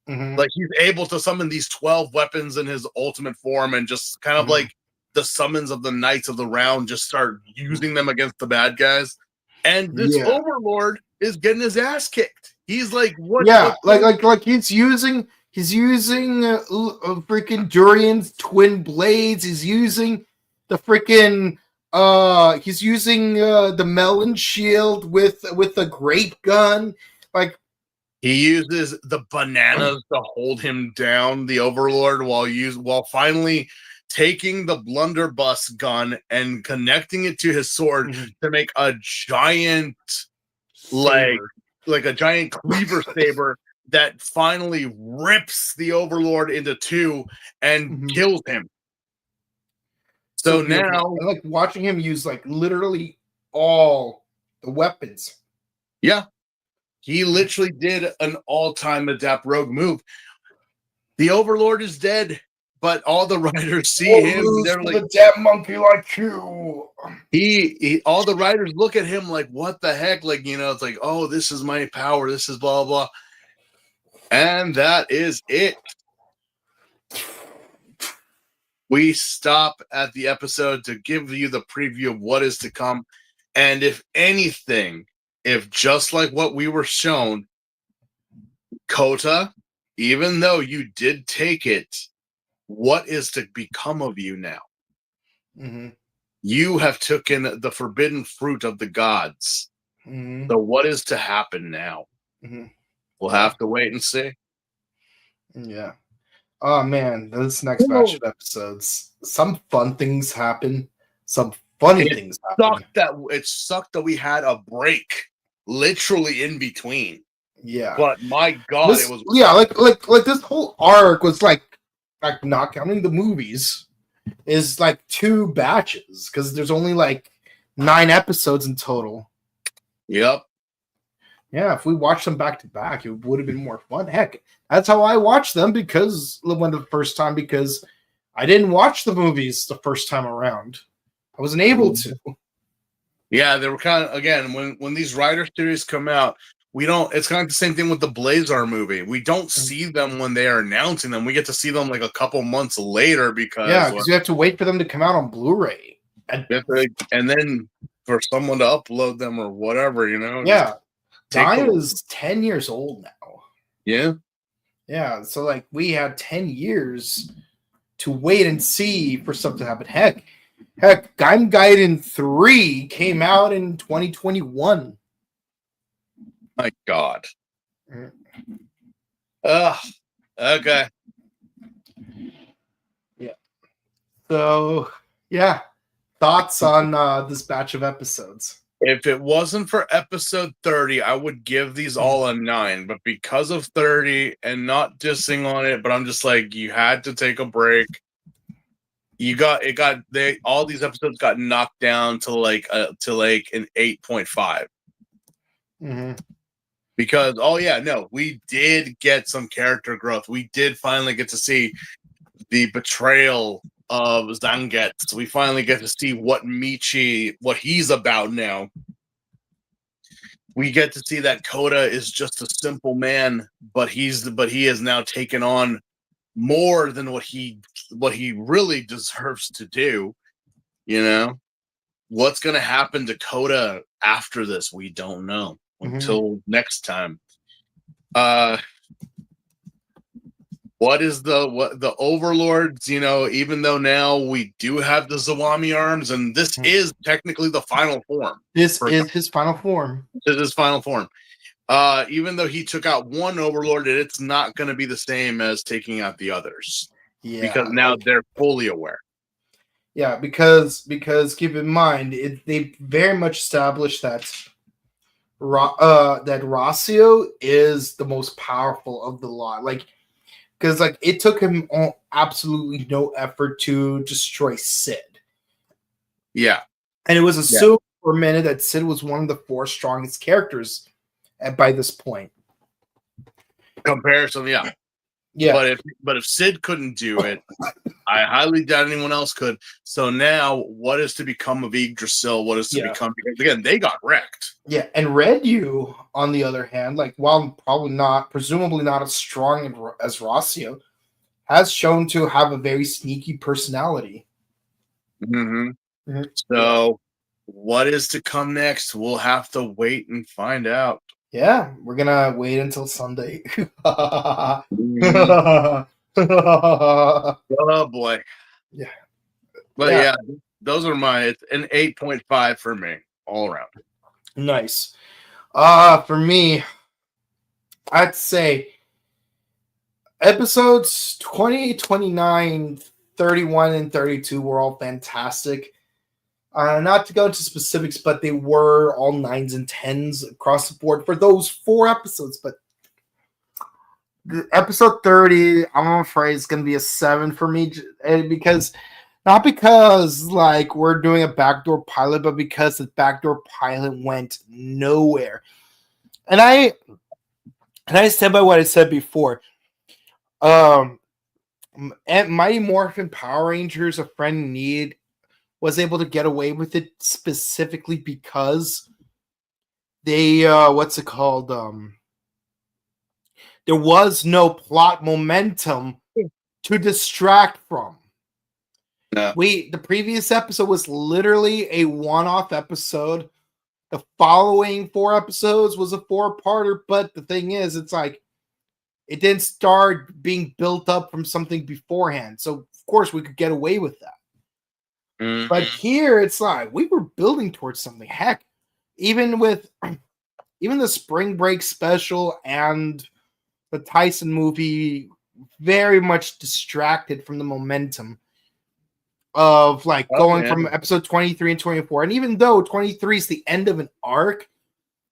[SPEAKER 2] Mm-hmm. Like he's able to summon these 12 weapons in his ultimate form, and just kind of like the summons of the Knights of the Round, just start using them against the bad guys. And this
[SPEAKER 1] Yeah.
[SPEAKER 2] overlord is getting his ass kicked. He's like, what?
[SPEAKER 1] Yeah,
[SPEAKER 2] what
[SPEAKER 1] he's using freaking Durian's twin blades. He's using the freaking the melon shield with a great gun. Like,
[SPEAKER 2] he uses the bananas to hold him down, the overlord, while finally taking the blunderbuss gun and connecting it to his sword to make a giant
[SPEAKER 1] saber.
[SPEAKER 2] like a giant cleaver saber that finally rips the overlord into two and kills him. So now,
[SPEAKER 1] like watching him use like literally all the weapons.
[SPEAKER 2] Yeah, he literally did an all-time adapt rogue move. The overlord is dead, but all the riders see him. They're like,
[SPEAKER 1] a damn monkey like you.
[SPEAKER 2] All the riders look at him like, what the heck? Like, it's like, oh, this is my power. This is blah, blah. And that is it. We stop at the episode to give you the preview of what is to come. And if anything, if just like what we were shown, Kota, even though you did take it, what is to become of you now? You have taken the forbidden fruit of the gods. So what is to happen now? We'll have to wait and see.
[SPEAKER 1] Yeah. Oh man, this next batch of episodes, some fun things happen. Some funny things happen.
[SPEAKER 2] It sucked that we had a break literally in between.
[SPEAKER 1] Yeah.
[SPEAKER 2] But my God, it was
[SPEAKER 1] like this whole arc was like not counting the movies, is like 2 batches because there's only like 9 episodes in total.
[SPEAKER 2] Yep.
[SPEAKER 1] Yeah, if we watched them back to back, it would have been more fun. Heck, that's how I watched them because I didn't watch the movies the first time around. I wasn't able to.
[SPEAKER 2] Yeah, they were kind of, again, when these Rider series come out, it's kind of the same thing with the Blazar movie. We don't see them when they are announcing them. We get to see them like a couple months later because
[SPEAKER 1] you have to wait for them to come out on Blu-ray.
[SPEAKER 2] And then for someone to upload them or whatever,
[SPEAKER 1] Yeah. Gaim is 10 years old now.
[SPEAKER 2] Yeah.
[SPEAKER 1] Yeah, so like we had 10 years to wait and see for something to happen. Heck, Gaim Gaiden 3 came out in 2021.
[SPEAKER 2] My God. Okay.
[SPEAKER 1] Yeah. So, yeah. Thoughts on this batch of episodes?
[SPEAKER 2] If it wasn't for episode 30, I would give these all a 9. But because of 30 and not dissing on it, but I'm just like, you had to take a break. All these episodes got knocked down to like an 8.5. Because we did get some character growth. We did finally get to see the betrayal of Zangetsu. We finally get to see what he's about now. We get to see that Kota is just a simple man, but he has now taken on more than what he really deserves to do. What's going to happen to Kota after this? We don't know until next time. What the overlords, even though now we do have the Zawami arms, and this is technically the final form.
[SPEAKER 1] This is his final form.
[SPEAKER 2] Even though he took out one overlord, it's not going to be the same as taking out the others. Yeah, because now they're fully aware.
[SPEAKER 1] Yeah, because keep in mind, they very much established that Rossio is the most powerful of the lot. Because it took him absolutely no effort to destroy Sid.
[SPEAKER 2] Yeah.
[SPEAKER 1] And it was assumed for a minute that Sid was one of the 4 strongest characters by this point.
[SPEAKER 2] Comparison, yeah.
[SPEAKER 1] Yeah.
[SPEAKER 2] But if Sid couldn't do it, I highly doubt anyone else could. So now, what is to become of Yggdrasil? What is to become? Because again, they got wrecked.
[SPEAKER 1] Yeah, and Redyu, on the other hand, while presumably not as strong as Rossio, has shown to have a very sneaky personality.
[SPEAKER 2] So what is to come next? We'll have to wait and find out.
[SPEAKER 1] Yeah, we're gonna wait until Sunday.
[SPEAKER 2] Oh boy.
[SPEAKER 1] Yeah.
[SPEAKER 2] But yeah, those are it's an 8.5 for me all around.
[SPEAKER 1] Nice. For me, I'd say episodes 20, 29, 31, and 32 were all fantastic. Not to go into specifics, but they were all 9s and 10s across the board for those 4 episodes. But episode 30, I'm afraid it's going to be a 7 for me, because not because like we're doing a backdoor pilot, but because the backdoor pilot went nowhere. And I stand by what I said before. At Mighty Morphin Power Rangers, A Friend in Need was able to get away with it specifically because they there was no plot momentum to distract from.
[SPEAKER 2] No.
[SPEAKER 1] The previous episode was literally a one-off episode. The following 4 episodes was a 4-parter, but the thing is, it's like it didn't start being built up from something beforehand. So of course we could get away with that.
[SPEAKER 2] Mm-hmm.
[SPEAKER 1] But here it's like we were building towards something. Heck, even the Spring Break special and the Tyson movie very much distracted from the momentum of like going from episode 23 and 24. And even though 23 is the end of an arc,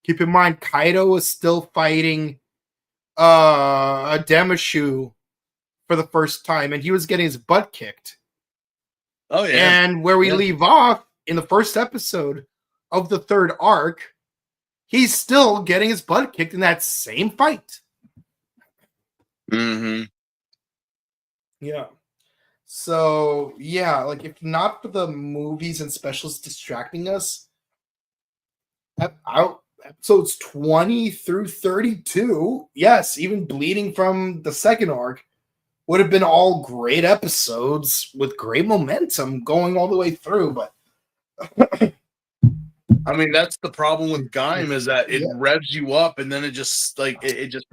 [SPEAKER 1] keep in mind Kaido is still fighting a Demashu for the first time, and he was getting his butt kicked.
[SPEAKER 2] Oh yeah.
[SPEAKER 1] And where we leave off in the first episode of the 3rd arc, he's still getting his butt kicked in that same fight.
[SPEAKER 2] Mm-hmm.
[SPEAKER 1] Yeah. So yeah, like if not for the movies and specials distracting us, episodes 20 through 32, yes, even bleeding from the 2nd arc, would have been all great episodes with great momentum going all the way through. But
[SPEAKER 2] I mean, that's the problem with Gaim, is that it revs you up and then it just like it just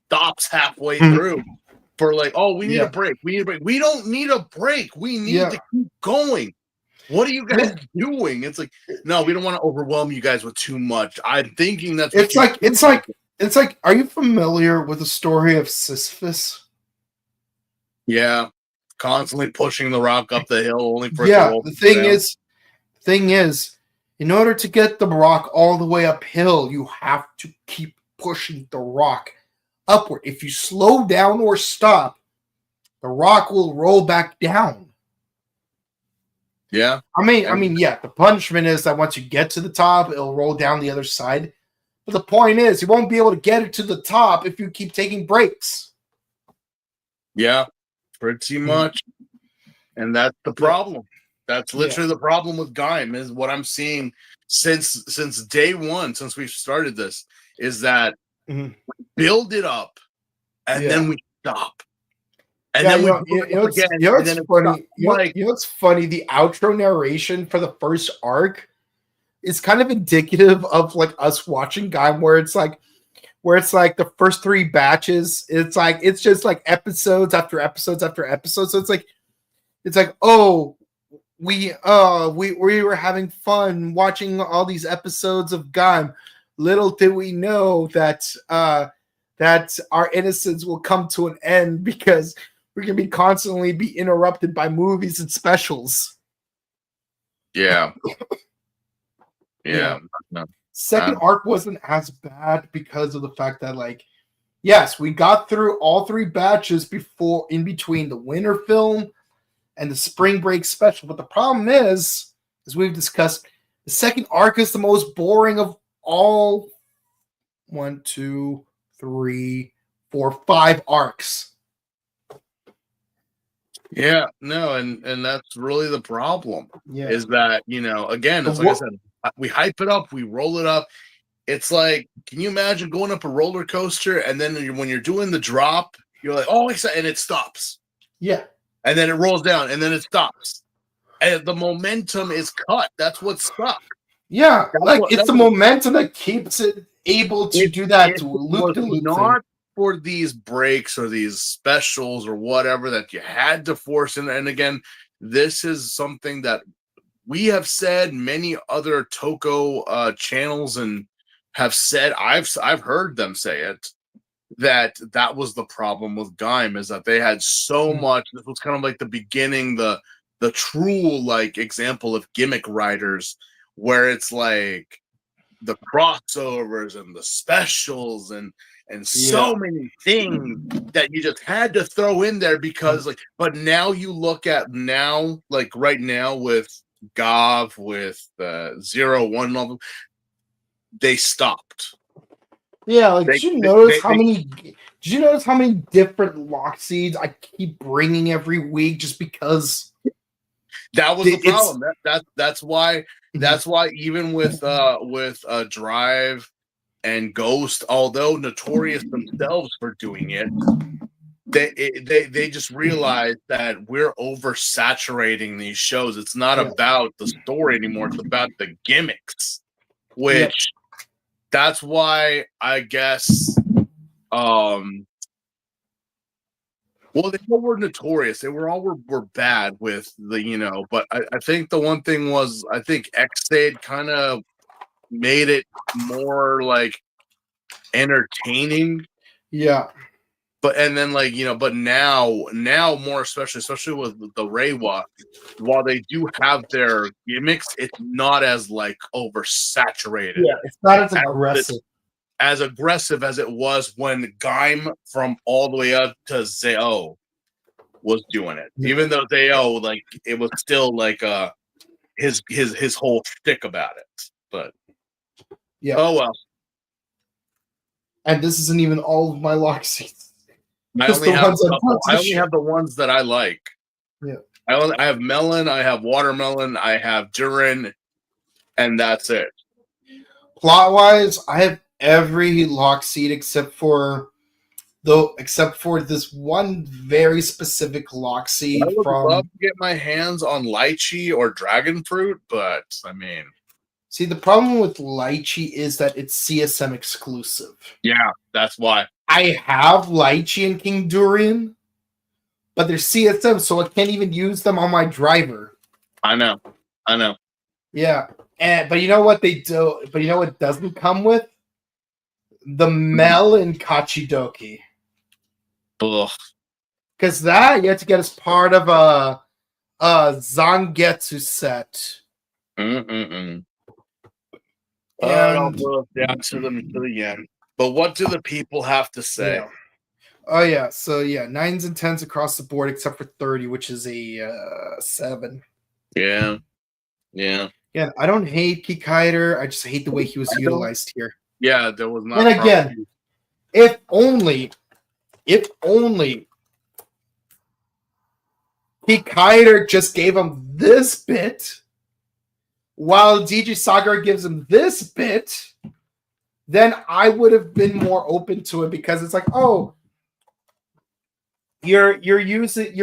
[SPEAKER 2] stops halfway through for like, oh, we need a break. We need a break. We don't need a break. We need to keep going. What are you guys doing? It's like, no, we don't want to overwhelm you guys with too much. I'm thinking that's what
[SPEAKER 1] it's like, are you familiar with the story of Sisyphus?
[SPEAKER 2] Yeah, constantly pushing the rock up the hill only for
[SPEAKER 1] the thing is, in order to get the rock all the way uphill, you have to keep pushing the rock upward. If you slow down or stop, the rock will roll back down.
[SPEAKER 2] Yeah.
[SPEAKER 1] I mean, the punishment is that once you get to the top, it'll roll down the other side. But the point is, you won't be able to get it to the top if you keep taking breaks.
[SPEAKER 2] Yeah, pretty much. And that's the problem. That's literally the problem with Gaim, is what I'm seeing since day one, since we've started this, is that we build it up and then we stop. And then
[SPEAKER 1] what's funny? The outro narration for the first arc is kind of indicative of like us watching Gaim, where it's like the first 3 batches, it's just like episodes after episodes after episodes. So it's like, oh, we were having fun watching all these episodes of Gaim. Little did we know that our innocence will come to an end because we're gonna be constantly be interrupted by movies and specials.
[SPEAKER 2] Yeah. Yeah. No.
[SPEAKER 1] Second arc wasn't as bad because of the fact that, like, yes, we got through all 3 batches in between the winter film and the spring break special. But the problem is, as we've discussed, the second arc is the most boring of all 1, 2, 3, 4, 5 arcs.
[SPEAKER 2] Yeah, no, and that's really the problem. Yeah. Is that, again, it's like I said, we hype it up, we roll it up. It's like, can you imagine going up a roller coaster and then when you're doing the drop, you're like, oh, and it stops.
[SPEAKER 1] Yeah.
[SPEAKER 2] And then it rolls down and then it stops. And the momentum is cut. That's what stuck.
[SPEAKER 1] Yeah, like it's the
[SPEAKER 2] what,
[SPEAKER 1] momentum that keeps it able to do that
[SPEAKER 2] was
[SPEAKER 1] loop
[SPEAKER 2] not for these breaks or these specials or whatever that you had to force in. And again, this is something that we have said, many other Toko channels and have said, I've heard them say it, that was the problem with Gaim, is that they had so much. This was kind of like the beginning, the true like example of gimmick riders, where it's like the crossovers and the specials and so many things that you just had to throw in there because like. But now you look at now, like right now with Gav, with 0-1 level, they stopped.
[SPEAKER 1] Yeah, like did you notice how many different lock seeds I keep bringing every week just because
[SPEAKER 2] that was the problem. That's why even with Drive and Ghost, although notorious themselves for doing it, they just realized that we're oversaturating these shows. It's not about the story anymore, it's about the gimmicks, which that's why I guess well, they all were notorious. They were all were bad with the, but I think the one thing was, I think X-Aid kind of made it more like entertaining.
[SPEAKER 1] Yeah.
[SPEAKER 2] But and then like, but now more especially with the Reiwa, while they do have their gimmicks, it's not as like oversaturated.
[SPEAKER 1] Yeah, it's not as aggressive
[SPEAKER 2] as it was when Gaim from all the way up to Zeo was doing it. Even though Zeo, like, it was still like his whole shtick about it. But oh well.
[SPEAKER 1] And this isn't even all of my lock seats.
[SPEAKER 2] I only have the ones that I like.
[SPEAKER 1] Yeah.
[SPEAKER 2] I have melon, I have watermelon, I have Durin, and that's it.
[SPEAKER 1] Plot wise, I have every lock seed except for this one very specific lock seed.
[SPEAKER 2] I would love to get my hands on lychee or dragon fruit, but I mean,
[SPEAKER 1] see, the problem with lychee is that it's CSM exclusive.
[SPEAKER 2] Yeah, that's why.
[SPEAKER 1] I have lychee and King Durian, but they're CSM, so I can't even use them on my driver.
[SPEAKER 2] I know.
[SPEAKER 1] Yeah, but you know what they do? But you know what doesn't come with? The Mel and Kachidoki.
[SPEAKER 2] Ugh.
[SPEAKER 1] Because that you have to get as part of a Zangetsu set.
[SPEAKER 2] I'll go down to the end. But what do the people have to say?
[SPEAKER 1] Yeah. Oh yeah, so 9s and 10s across the board except for 30, which is a 7.
[SPEAKER 2] Yeah.
[SPEAKER 1] Yeah, I don't hate Kikaider. I just hate the way he was utilized here.
[SPEAKER 2] Yeah, there was not.
[SPEAKER 1] And again, if only Kikaider just gave him this bit, while DJ Sagar gives him this bit, then I would have been more open to it, because it's like, oh, you're utilizing.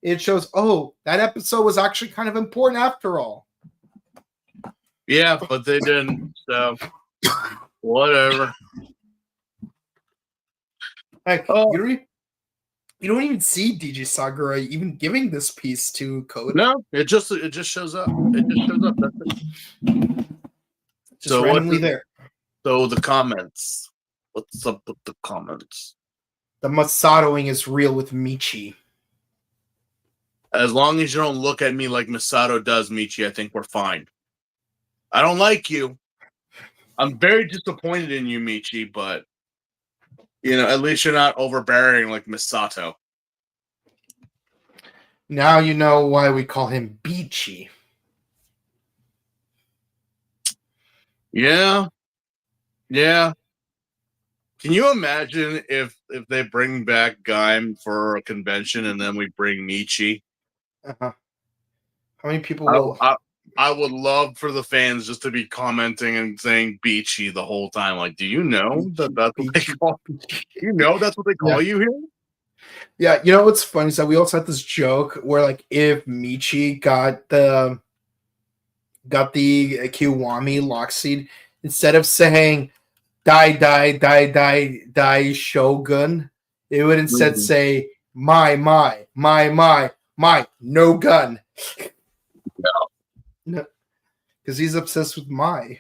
[SPEAKER 1] It shows, oh, that episode was actually kind of important after all.
[SPEAKER 2] Yeah, but they didn't. So whatever.
[SPEAKER 1] Heck, you don't even see DJ Sagura even giving this piece to Code.
[SPEAKER 2] No, it just shows up. It just shows up. That's it.
[SPEAKER 1] Just randomly there.
[SPEAKER 2] So the comments. What's up with the comments?
[SPEAKER 1] The Masatoing is real with Michi.
[SPEAKER 2] As long as you don't look at me like Masato does, Michi, I think we're fine. I don't like you. I'm very disappointed in you, Michi, but at least you're not overbearing like Masato.
[SPEAKER 1] Now you know why we call him Beachy.
[SPEAKER 2] Yeah. Yeah. Can you imagine if they bring back Gaim for a convention and then we bring Michi?
[SPEAKER 1] Uh-huh. How many people will...
[SPEAKER 2] I would love for the fans just to be commenting and saying Beachy the whole time. Like, do you know that's what they call? Do you know that's what they call you here?
[SPEAKER 1] Yeah, you know what's funny is that we also had this joke where like if Michi got the Kiwami lock seed, instead of saying die shogun, it would instead
[SPEAKER 2] Mhm.
[SPEAKER 1] say my no gun. No, because he's obsessed with my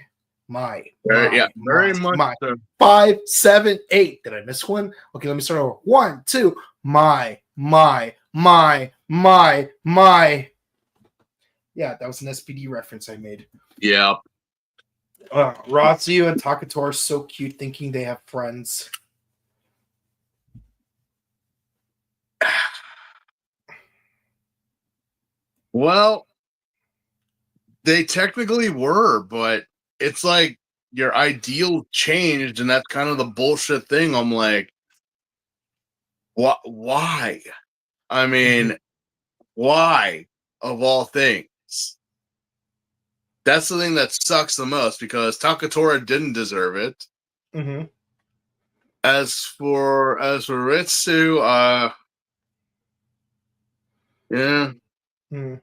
[SPEAKER 2] Very much
[SPEAKER 1] my
[SPEAKER 2] so.
[SPEAKER 1] 5, 7, 8. Did I miss one? Okay, let me start over. 1, 2. My. Yeah, that was an SPD reference I made.
[SPEAKER 2] Yeah.
[SPEAKER 1] Ratsu and Takator are so cute, thinking they have friends.
[SPEAKER 2] Well, they technically were, but it's like your ideal changed, and that's kind of the bullshit thing. I'm like, what? Why? I mean, why of all things? That's the thing that sucks the most because Takatora didn't deserve it.
[SPEAKER 1] Mm-hmm.
[SPEAKER 2] As for Ritsu, yeah,
[SPEAKER 1] Mm-hmm.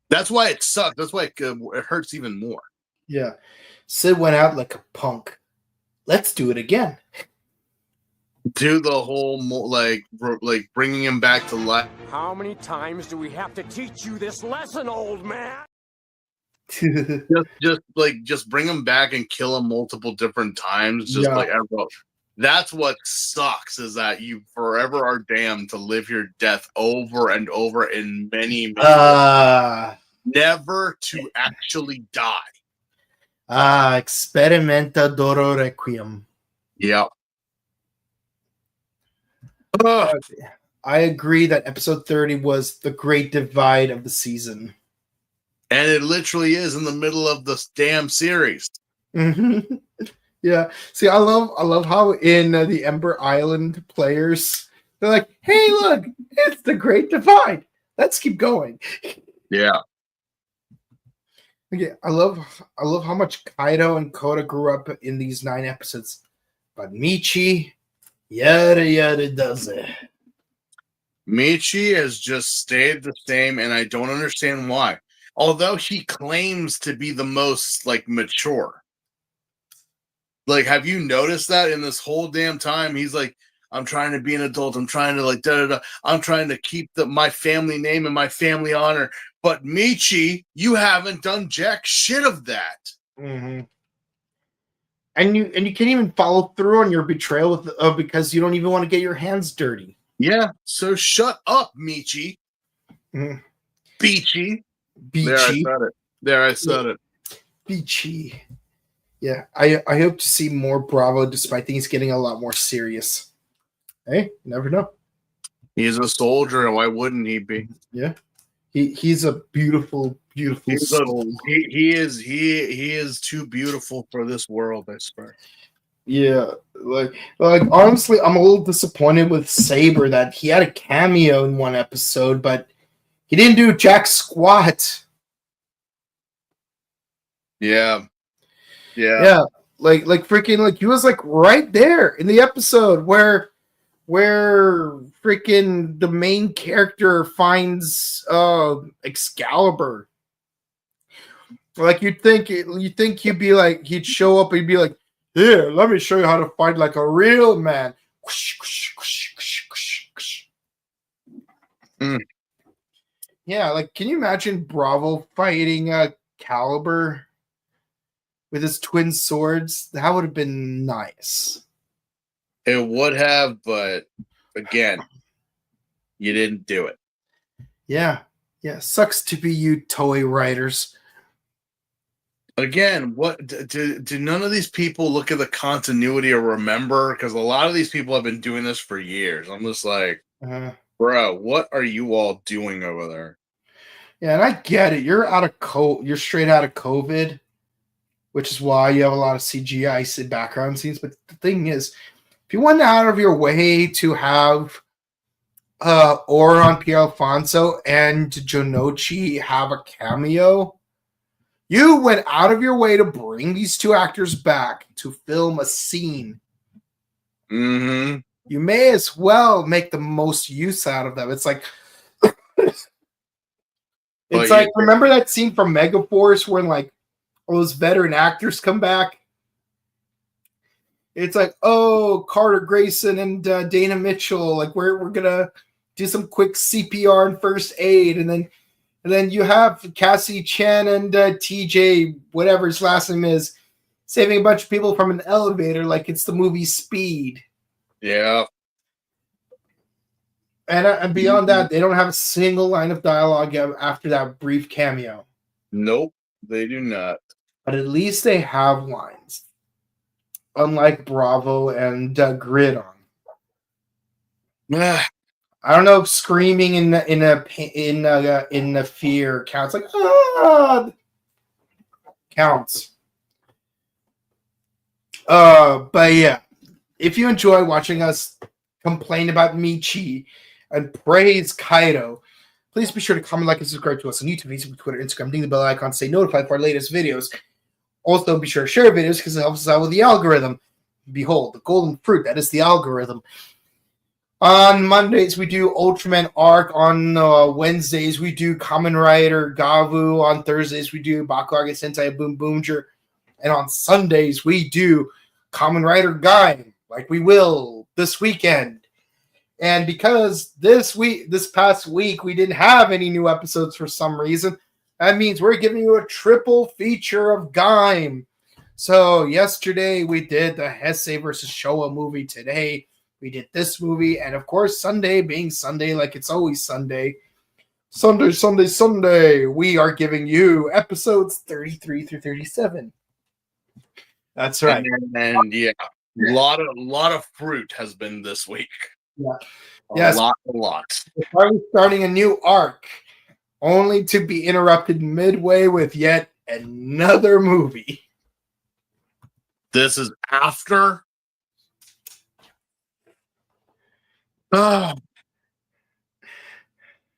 [SPEAKER 2] that's why it sucked. That's why it hurts even more.
[SPEAKER 1] Yeah. Sid went out like a punk. Let's do it again.
[SPEAKER 2] Do the whole like bringing him back to life.
[SPEAKER 4] How many times do we have to teach you this lesson, old man?
[SPEAKER 2] Just bring him back and kill him multiple different times. Just
[SPEAKER 1] Yeah.
[SPEAKER 2] like that's what sucks is that you forever are damned to live your death over and over in many never to actually die.
[SPEAKER 1] Experimenta Doro Requiem.
[SPEAKER 2] Yep.
[SPEAKER 1] I agree that episode 30 was the great divide of the season.
[SPEAKER 2] And it literally is in the middle of this damn series.
[SPEAKER 1] Mm-hmm. Yeah. See, I love how in the Ember Island players, they're like, hey, look, it's the great divide. Let's keep going.
[SPEAKER 2] Yeah.
[SPEAKER 1] Okay, I love how much Kaido and Koda grew up in these 9 episodes. But Michi, yada does it.
[SPEAKER 2] Michi has just stayed the same, and I don't understand why. Although he claims to be the most like mature. Like, have you noticed that in this whole damn time? He's like, I'm trying to be an adult. I'm trying to like I'm trying to keep my family name and my family honor. But Michi, you haven't done jack shit of that.
[SPEAKER 1] Mm-hmm. And you can't even follow through on your betrayal because you don't even want to get your hands dirty.
[SPEAKER 2] Yeah, so shut up, Michi.
[SPEAKER 1] Mm-hmm.
[SPEAKER 2] Beachy.
[SPEAKER 1] Beachy.
[SPEAKER 2] There I said it.
[SPEAKER 1] Beachy. Yeah, I hope to see more Bravo, despite things getting a lot more serious. Hey, you never know.
[SPEAKER 2] He's a soldier, and why wouldn't he be?
[SPEAKER 1] Yeah, he's a beautiful soul.
[SPEAKER 2] He is too beautiful for this world, I swear.
[SPEAKER 1] Yeah, like honestly, I'm a little disappointed with Saber that he had a cameo in one episode, but he didn't do jack squat.
[SPEAKER 2] Yeah.
[SPEAKER 1] Like freaking, like he was like right there in the episode where freaking the main character finds Excalibur. Like you'd think he'd be like, he'd show up and he'd be like, here, let me show you how to fight like a real man. Yeah, like can you imagine Bravo fighting Caliber with his twin swords? That would have been nice.
[SPEAKER 2] It would have, but again, you didn't do it.
[SPEAKER 1] Yeah. Sucks to be you, Toei writers.
[SPEAKER 2] Again, what do none of these people look at the continuity or remember? Because a lot of these people have been doing this for years. I'm just like, bro, what are you all doing over there?
[SPEAKER 1] Yeah, and I get it. You're you're straight out of COVID, which is why you have a lot of CGI background scenes. But the thing is, if you went out of your way to have Oron Pierre Alfonso and Jonochi have a cameo, you went out of your way to bring these two actors back to film a scene.
[SPEAKER 2] Mm-hmm.
[SPEAKER 1] you may as well make the most use out of them. It's like remember that scene from Megaforce when like all those veteran actors come back? It's like, oh, Carter Grayson and Dana Mitchell, like we're gonna do some quick CPR and first aid, and then you have Cassie Chan and TJ, whatever his last name is, saving a bunch of people from an elevator like it's the movie Speed.
[SPEAKER 2] Yeah.
[SPEAKER 1] And beyond that, they don't have a single line of dialogue after that brief cameo.
[SPEAKER 2] Nope, they do not.
[SPEAKER 1] But at least they have lines. Unlike Bravo and Gridon. I don't know if screaming in the fear counts. Like counts. But yeah, if you enjoy watching us complain about Michi and praise Kaido, please be sure to comment, like, and subscribe to us on YouTube, Facebook, Twitter, Instagram. Ding the bell icon, stay notified for our latest videos. Also, be sure to share videos because it helps us out with the algorithm. Behold, the golden fruit, that is the algorithm. On Mondays, we do Ultraman Arc. On Wednesdays, we do Kamen Rider Gavu. On Thursdays, we do Bakuage Sentai Boom Boomger. And on Sundays, we do Kamen Rider Gaim, like we will this weekend. And because this past week, we didn't have any new episodes for some reason, that means we're giving you a triple feature of Gaim. So yesterday we did the Heisei versus Showa movie. Today we did this movie. And of course, Sunday being Sunday, like it's always Sunday. Sunday, we are giving you episodes 33 through 37. That's right.
[SPEAKER 2] And yeah, a lot of fruit has been this week.
[SPEAKER 1] Yeah.
[SPEAKER 2] Yes. A lot.
[SPEAKER 1] We're starting a new arc, only to be interrupted midway with yet another movie.
[SPEAKER 2] This is after.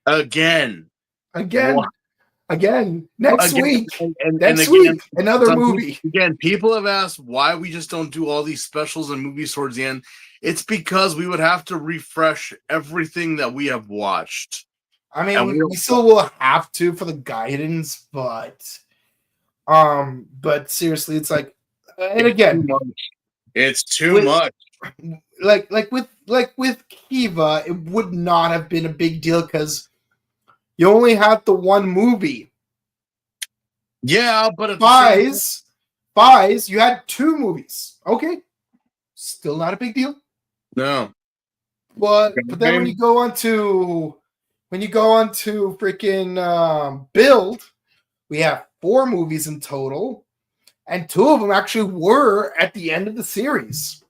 [SPEAKER 2] Again. Next week. Next week, another movie. Again, people have asked why we just don't do all these specials and movies towards the end. It's because we would have to refresh everything that we have watched.
[SPEAKER 1] I mean, we still will have to for the guidance, but seriously, it's like, and again,
[SPEAKER 2] it's too much.
[SPEAKER 1] Like with Kiva, it would not have been a big deal because you only had the one movie.
[SPEAKER 2] Yeah, but
[SPEAKER 1] Spies, you had two movies. Okay, still not a big deal.
[SPEAKER 2] No,
[SPEAKER 1] but then when you go on to freaking Build, we have 4 movies in total, and 2 of them actually were at the end of the series.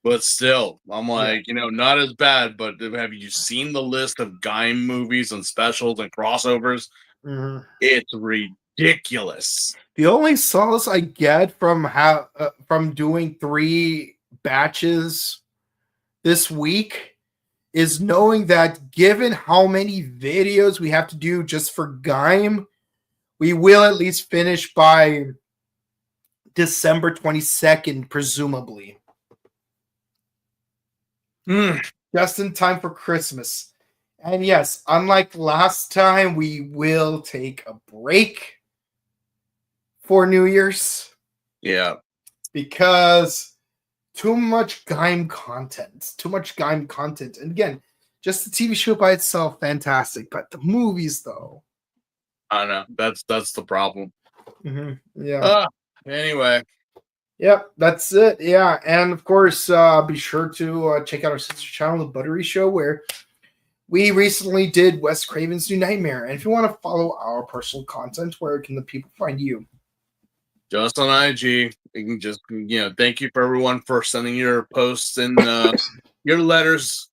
[SPEAKER 2] But still, I'm like, not as bad, but have you seen the list of Gaim movies and specials and crossovers?
[SPEAKER 1] Mm-hmm.
[SPEAKER 2] It's ridiculous.
[SPEAKER 1] The only solace I get from doing 3 batches this week is knowing that given how many videos we have to do just for Gaim, we will at least finish by December 22nd, presumably. Just in time for Christmas. And yes, unlike last time, we will take a break for New Year's.
[SPEAKER 2] Yeah.
[SPEAKER 1] Because too much Gaim content. And again, just the TV show by itself, fantastic. But the movies, though.
[SPEAKER 2] I know. That's the problem.
[SPEAKER 1] Mm-hmm. Yeah.
[SPEAKER 2] Anyway.
[SPEAKER 1] Yep, that's it. Yeah, and of course, be sure to check out our sister channel, The Buttery Show, where we recently did Wes Craven's New Nightmare. And if you want to follow our personal content, where can the people find you?
[SPEAKER 2] Just on IG. You can just, thank you for everyone for sending your posts and your letters.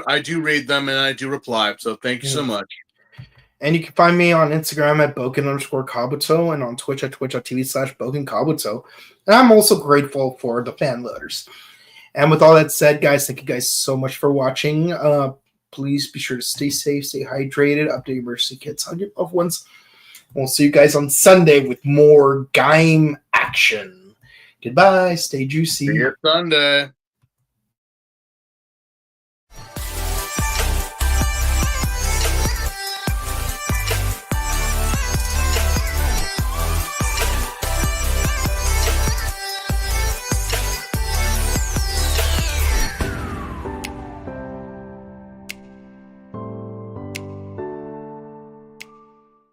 [SPEAKER 2] I do read them and I do reply. So thank you so much.
[SPEAKER 1] And you can find me on Instagram at Boken_Kabuto and on Twitch at twitch.tv/BokenKabuto. And I'm also grateful for the fan letters. And with all that said, guys, thank you guys so much for watching. Please be sure to stay safe, stay hydrated, update emergency kits on your loved ones. We'll see you guys on Sunday with more Gaim action. Goodbye. Stay juicy.
[SPEAKER 2] See you Sunday.